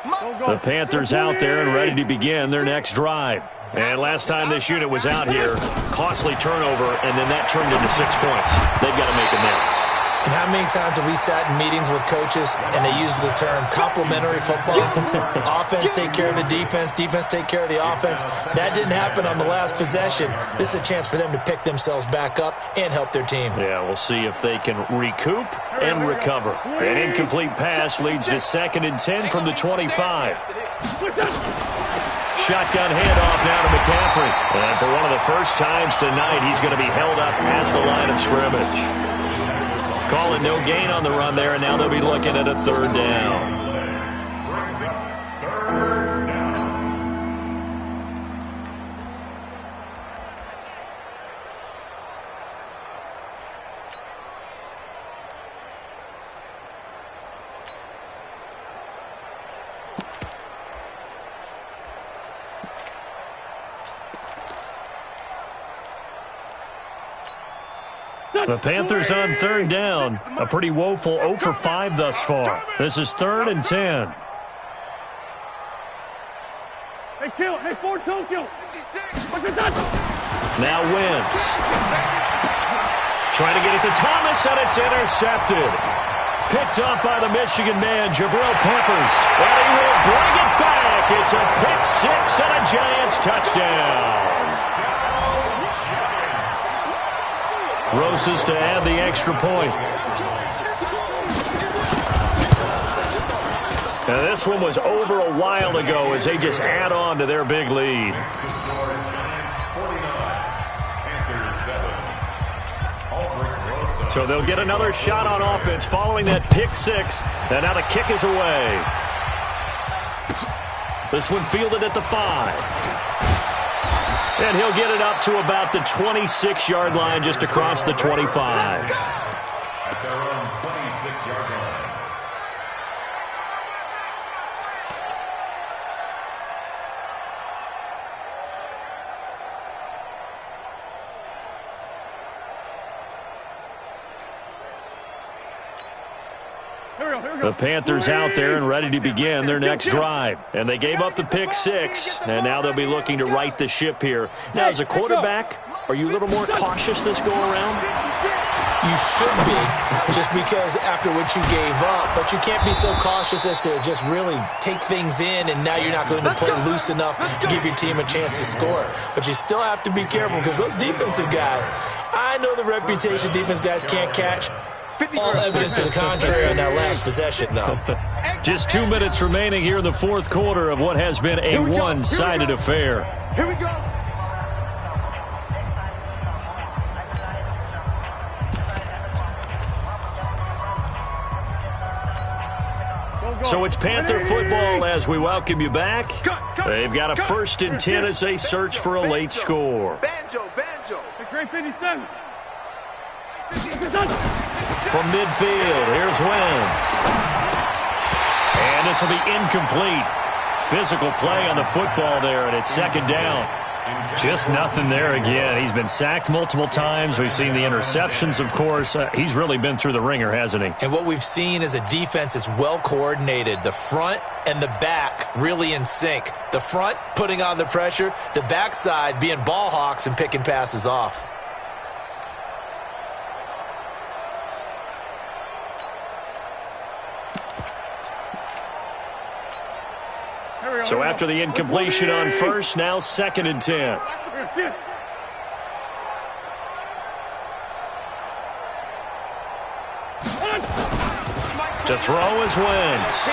The Panthers out there and ready to begin their next drive. And last time this unit was out here, costly turnover, and then that turned into 6 points. They've got to make amends. And how many times have we sat in meetings with coaches and they use the term complementary football? Offense take care of the defense, defense take care of the offense. That didn't happen on the last possession. This is a chance for them to pick themselves back up and help their team. Yeah, we'll see if they can recoup and recover. An incomplete pass leads to 2nd and 10 from the 25. Shotgun handoff now to McCaffrey. And for one of the first times tonight, he's going to be held up at the line of scrimmage. Calling no gain on the run there, and now they'll be looking at a 3rd down. The Panthers on 3rd down. A pretty woeful 0 for 5 thus far. This is 3rd and 10. Hey, kill. Hey, Ford, don't kill. Now Wentz. Trying to get it to Thomas, and it's intercepted. Picked up by the Michigan man, Jabril Peppers. And he will bring it back. It's a pick 6 and a Giants touchdown. Roses to add the extra point. Now this one was over a while ago as they just add on to their big lead. So they'll get another shot on offense following that pick 6. And now the kick is away. This one fielded at the 5. And he'll get it up to about the 26-yard line, just across the 25. At their own 26-yard line. The Panthers out there and ready to begin their next drive. And they gave up the pick 6, and now they'll be looking to right the ship here. Now, as a quarterback, are you a little more cautious this go-around? You should be, just because after what you gave up. But you can't be so cautious as to just really take things in, and now you're not going to play loose enough to give your team a chance to score. But you still have to be careful, because those defensive guys, I know the reputation defense guys can't catch. All evidence to the contrary on that last possession, though. Just 2 minutes remaining here in the 4th quarter of what has been a one-sided affair. Here we go. So it's Panther football as we welcome you back. They've got a 1st and 10 as they search for a late score. Banjo. Great 57. From midfield, here's Wentz. And this will be incomplete. Physical play on the football there, and it's 2nd down. Just nothing there again. He's been sacked multiple times. We've seen the interceptions, of course. He's really been through the ringer, hasn't he? And what we've seen is a defense that's well coordinated. The front and the back really in sync. The front putting on the pressure, the backside being ball hawks and picking passes off. So after the incompletion on 1st, now 2nd and 10. To throw is Wentz.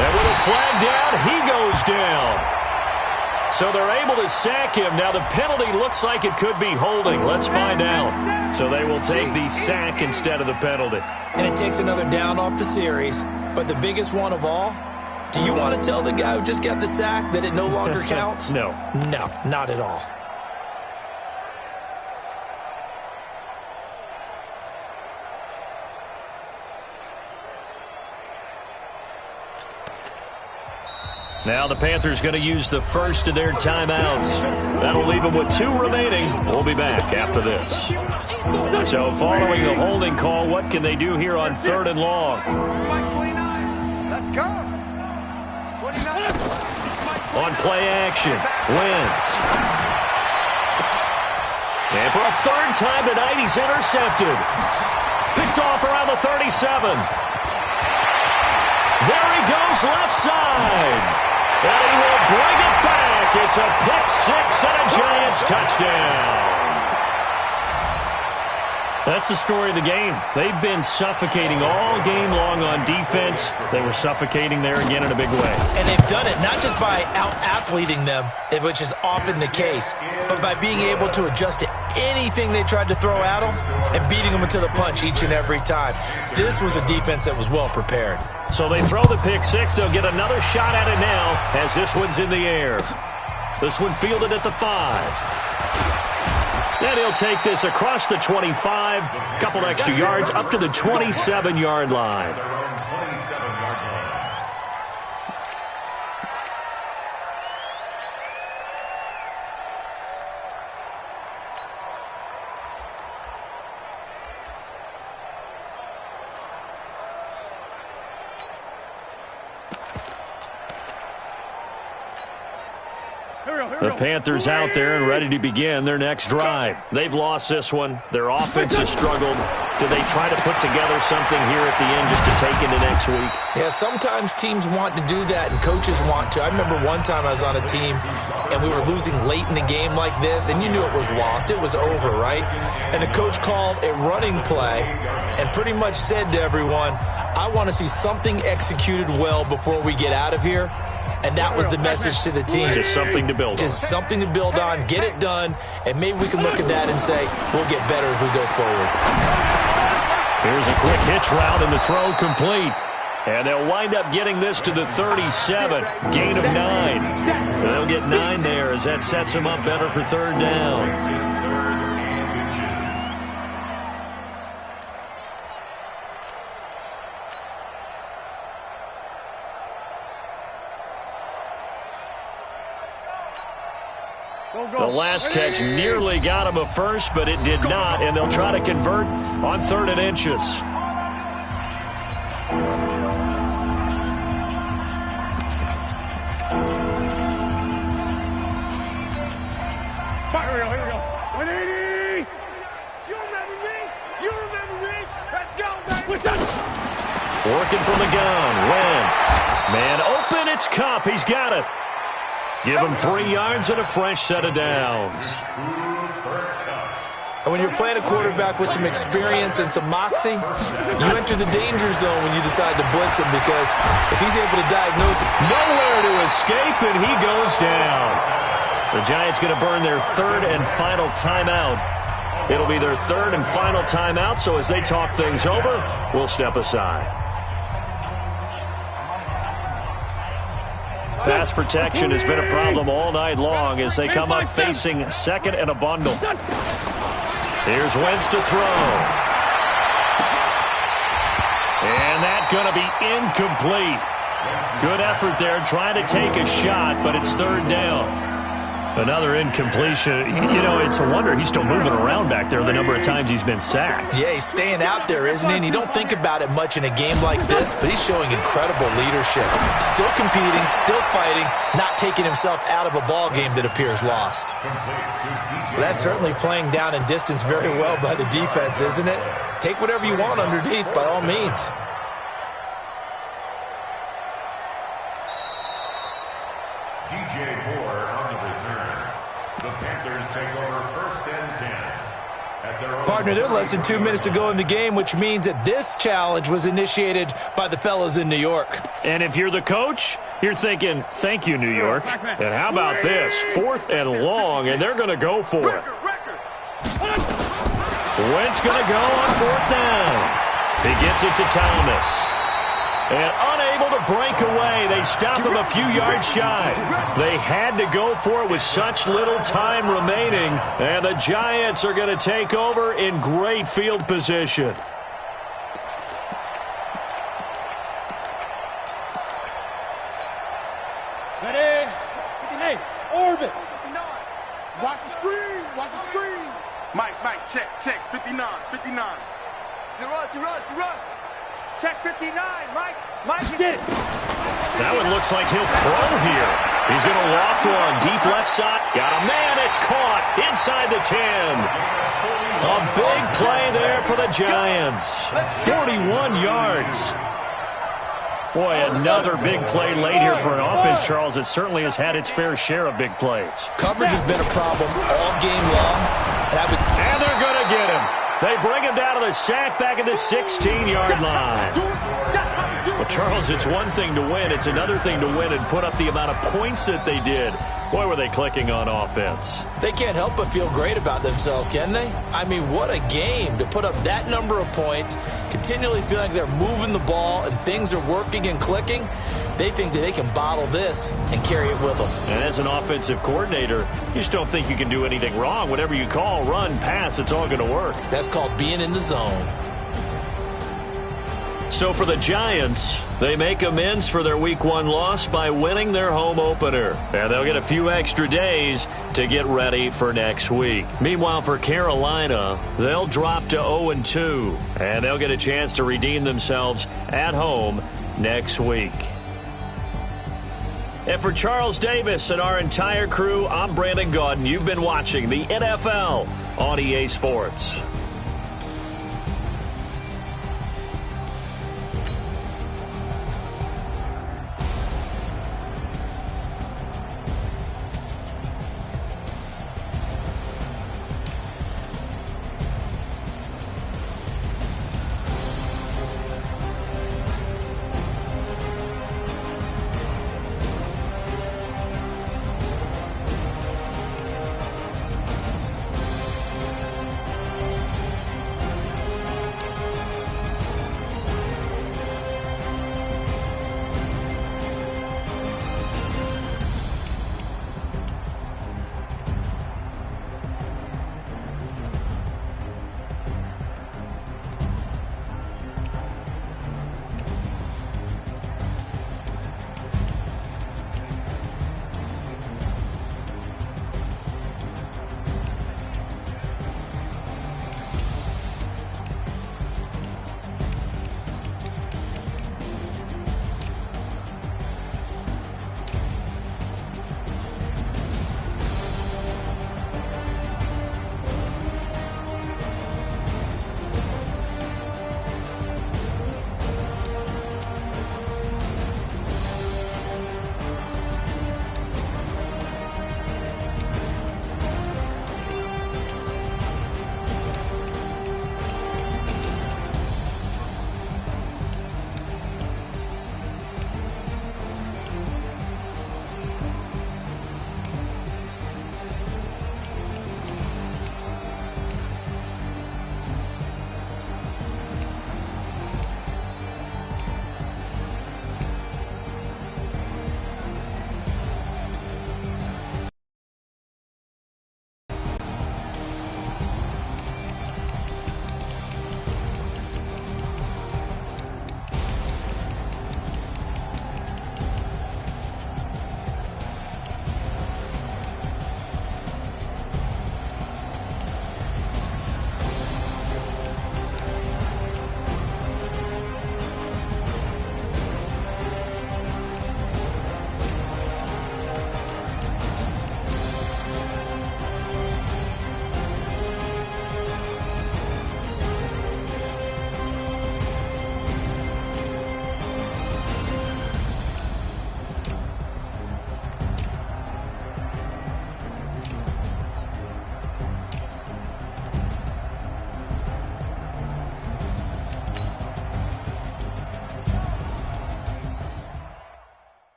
And with a flag down, he goes down. So they're able to sack him. Now the penalty looks like it could be holding. Let's find out. So they will take the sack instead of the penalty. And it takes another down off the series. But the biggest one of all, do you want to tell the guy who just got the sack that it no longer counts? No. No, not at all. Now the Panthers going to use the first of their timeouts. That'll leave them with 2 remaining. We'll be back after this. So following the holding call, what can they do here on 3rd and long? Let's come. 29. On play action, Wentz. And for a third time tonight, he's intercepted. Picked off around the 37. There he goes, left side. And he will bring it back. It's a pick six and a Giants touchdown. That's the story of the game. They've been suffocating all game long on defense. They were suffocating there again in a big way. And they've done it not just by out-athleting them, which is often the case, but by being able to adjust to anything they tried to throw at them and beating them into the punch each and every time. This was a defense that was well prepared. So they throw the pick six. They'll get another shot at it now as this one's in the air. This one fielded at the 5. And he'll take this across the 25, couple extra yards up to the 27-yard line. The Panthers out there and ready to begin their next drive. They've lost this one. Their offense has struggled. Do they try to put together something here at the end just to take into next week? Yeah, sometimes teams want to do that and coaches want to. I remember one time I was on a team and we were losing late in the game like this, and you knew it was lost. It was over, right? And the coach called a running play and pretty much said to everyone, I want to see something executed well before we get out of here. And that was the message to the team. Just something to build on. Just something to build on, get it done, and maybe we can look at that and say, we'll get better as we go forward. Here's a quick hitch route and the throw complete. And they'll wind up getting this to the 37, gain of 9. They'll get 9 there as that sets them up better for third down. The last catch nearly got him a first, but it did not, and they'll try to convert on 3rd and inches. Here we go. 180. You remember me? You remember me? Let's go, baby. Working from the gun, Wentz. Man open, it's Cup. He's got it. Give him 3 yards and a fresh set of downs. And when you're playing a quarterback with some experience and some moxie, you enter the danger zone when you decide to blitz him, because if he's able to diagnose it. Nowhere to escape, and he goes down. The Giants going to burn their 3rd and final timeout. It'll be their 3rd and final timeout, so as they talk things over, we'll step aside. Pass protection has been a problem all night long as they come up facing 2nd and a bundle. Here's Wentz to throw. And that's going to be incomplete. Good effort there trying to take a shot, but it's 3rd down. Another incompletion. You know, it's a wonder he's still moving around back there the number of times he's been sacked. Yeah, he's staying out there, isn't he? And you don't think about it much in a game like this, but he's showing incredible leadership. Still competing, still fighting, not taking himself out of a ball game that appears lost. Well, that's certainly playing down and distance very well by the defense, isn't it? Take whatever you want underneath, by all means. Partner, they're less than 2 minutes to go in the game, which means that this challenge was initiated by the fellows in New York. And if you're the coach, you're thinking, thank you, New York. And how about this? 4th and long, and they're going to go for it. Wentz going to go on 4th down. He gets it to Thomas. And unable to break away, they stop him a few yards shy. They had to go for it with such little time remaining, and the Giants are going to take over in great field position. Ready? 58. Orbit. 59. Watch the screen. Watch the screen. Mike, check. 59. He runs. check 59, Mike. Mike, he did it. That one looks like he'll throw here. He's going to loft one. Deep left side. Got a man. It's caught inside the 10. A big play there for the Giants. 41 yards. Boy, another big play late here for an offense, Charles. It certainly has had its fair share of big plays. Coverage has been a problem all game long. And they're going to get him. They bring him down to the sack back at the 16-yard line. Well, Charles, it's one thing to win. It's another thing to win and put up the amount of points that they did. Boy, were they clicking on offense. They can't help but feel great about themselves, can they? I mean, what a game to put up that number of points, continually feel like they're moving the ball and things are working and clicking. They think that they can bottle this and carry it with them. And as an offensive coordinator, you just don't think you can do anything wrong. Whatever you call, run, pass, it's all going to work. That's called being in the zone. So for the Giants, they make amends for their Week 1 loss by winning their home opener. And they'll get a few extra days to get ready for next week. Meanwhile, for Carolina, they'll drop to 0-2. And they'll get a chance to redeem themselves at home next week. And for Charles Davis and our entire crew, I'm Brandon Gaudin. You've been watching the NFL on EA Sports.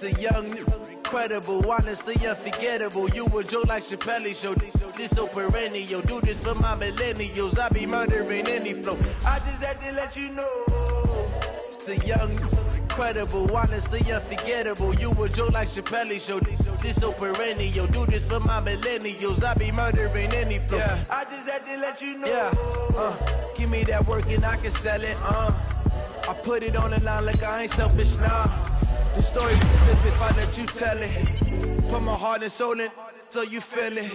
The young, incredible, honestly unforgettable. You a joke like Chappelle Show. This so perennial. Do this for my millennials. I be murdering any flow. I just had to let you know. It's the young, incredible, honestly unforgettable. You a joke like Chappelle Show. This so perennial. Do this for my millennials. I be murdering any flow. Yeah. I just had to let you know. Yeah. Give me that work and I can sell it. I put it on the line like I ain't selfish, nah. The story's good if I let you tell it. Put my heart and soul in so you feel it.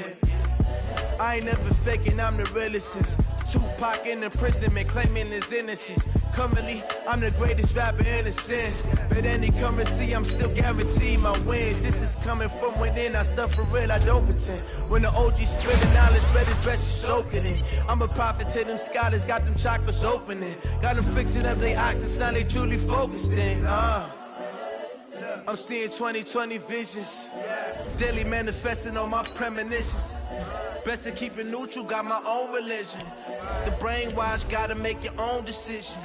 I ain't never faking, I'm the realest since Tupac in imprisonment, claiming his innocence. Currently, I'm the greatest rapper in a sense. But any currency, I'm still guaranteed my wins. This is coming from within, I stuff for real, I don't pretend. When the OG spit the knowledge, bet his best you soaking it. I'm a prophet to them scholars, got them chakras opening. Got them fixing up they octaves, now they truly focused in. I'm seeing 2020 visions. Daily manifesting on my premonitions. Best to keep it neutral, got my own religion. The brainwash, gotta make your own decision.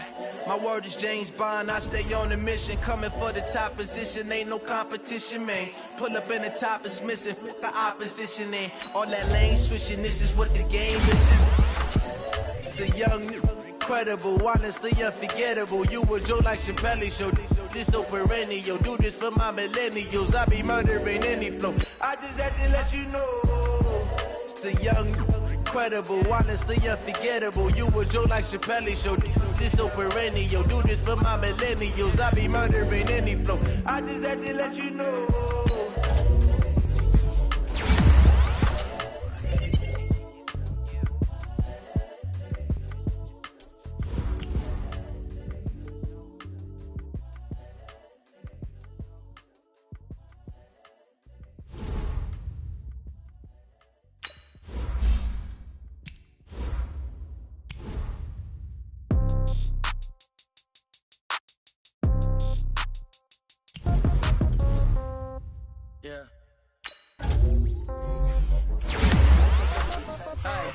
My word is James Bond, I stay on a mission. Coming for the top position, ain't no competition, man. Pull up in the top is missing, the opposition in. All that lane switching, this is what the game is. It's the young, incredible, honestly unforgettable. You a joke like Chappelle Show. This so perennial. Do this for my millennials. I be murdering any flow. I just had to let you know. It's the young, incredible, honestly unforgettable. You a joke like Chappelle Show. This so perennial. Do this for my millennials. I be murdering any flow. I just had to let you know. Yeah. Hey,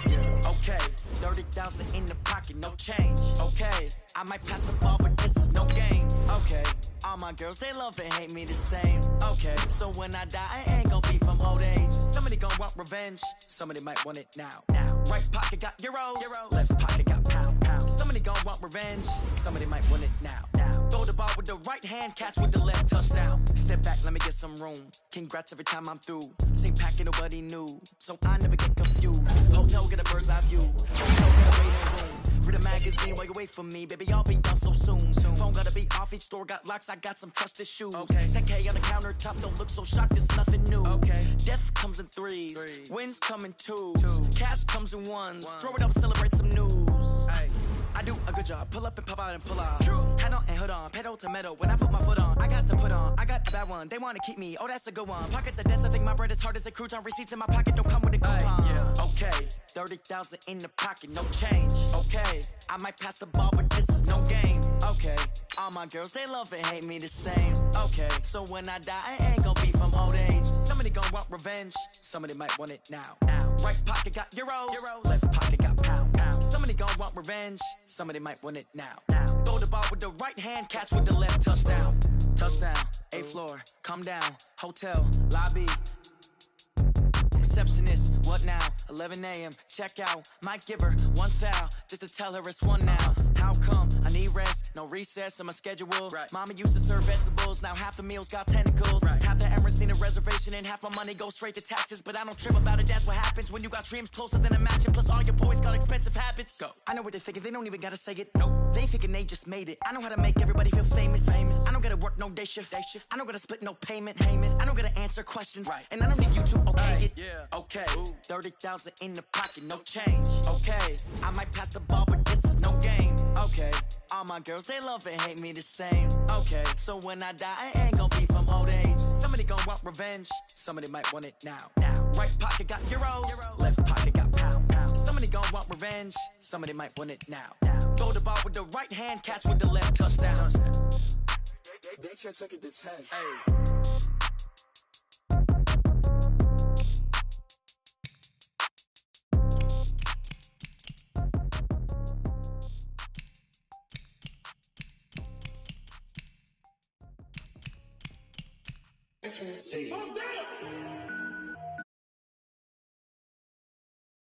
okay, 30,000 in the pocket, no change. Okay, I might pass the ball, but this is no game. Okay, all my girls, they love and hate me the same. Okay, so when I die, I ain't gon' be from old age. Somebody gon' want revenge, somebody might want it now. Right pocket got euros, left pocket got pounds. Somebody gon' want revenge, somebody might want it now. Throw the ball with the right hand, catch with the left, touchdown. Step back, let me get some room. Congrats every time I'm through. Same packet, nobody knew, so I never get confused. Hotel, get a bird's eye view. Hotel, get a waiting room. Read a magazine while you wait for me, baby, I'll be done so soon. Phone gotta be off, each store got locks, I got some trusted shoes. 10K on the countertop, don't look so shocked, it's nothing new. Death comes in threes, wins come in twos. Cash comes in ones, throw it up, celebrate some news. I do a good job, pull up and pop out and pull out. Head on and hood on, pedal to metal, when I put my foot on, I got to put on, I got a bad one, they wanna keep me, oh that's a good one. Pockets are dense, I think my bread is hard as a crouton, receipts in my pocket don't come with a coupon. Okay, 30,000 in the pocket, no change. Okay, I might pass the ball, but this is no game. Okay, all my girls, they love and hate me the same. Okay, so when I die, I ain't gon' be from old age. Somebody gon' want revenge, somebody might want it now. Right pocket got euros, left pocket got pounds. Somebody gon' want revenge, somebody might want it now. Throw the ball with the right hand, catch with the left, touchdown. Touchdown, 8th floor, come down, hotel, lobby. Receptionist, what now? 11 a.m. Check out. Might give her one foul just to tell her it's one now. How come? I need rest, no recess in my schedule. Mama used to serve vegetables, now half the meals got tentacles. Half the errands need a reservation and half my money goes straight to taxes. But I don't trip about it, that's what happens when you got dreams closer than a match. Plus all your boys got expensive habits. Go. I know what they're thinking, they don't even gotta say it. Nope. They thinking they just made it. I know how to make everybody feel famous. I don't gotta work no day shift. I don't gotta split no payment. I don't gotta answer questions. And I don't need you to okay it. Okay, 30,000 in the pocket, no change. Okay, I might pass the ball, but this is no game. Okay, all my girls, they love and hate me the same. Okay, so when I die, I ain't gon' be from old age. Somebody gon' want revenge, somebody might want it now. Right pocket got euros, left pocket got pounds. Somebody gon' want revenge, somebody might want it now. Throw the ball with the right hand, catch with the left, touchdown. They should take it to 10. Hey. seconds. Oh, damn!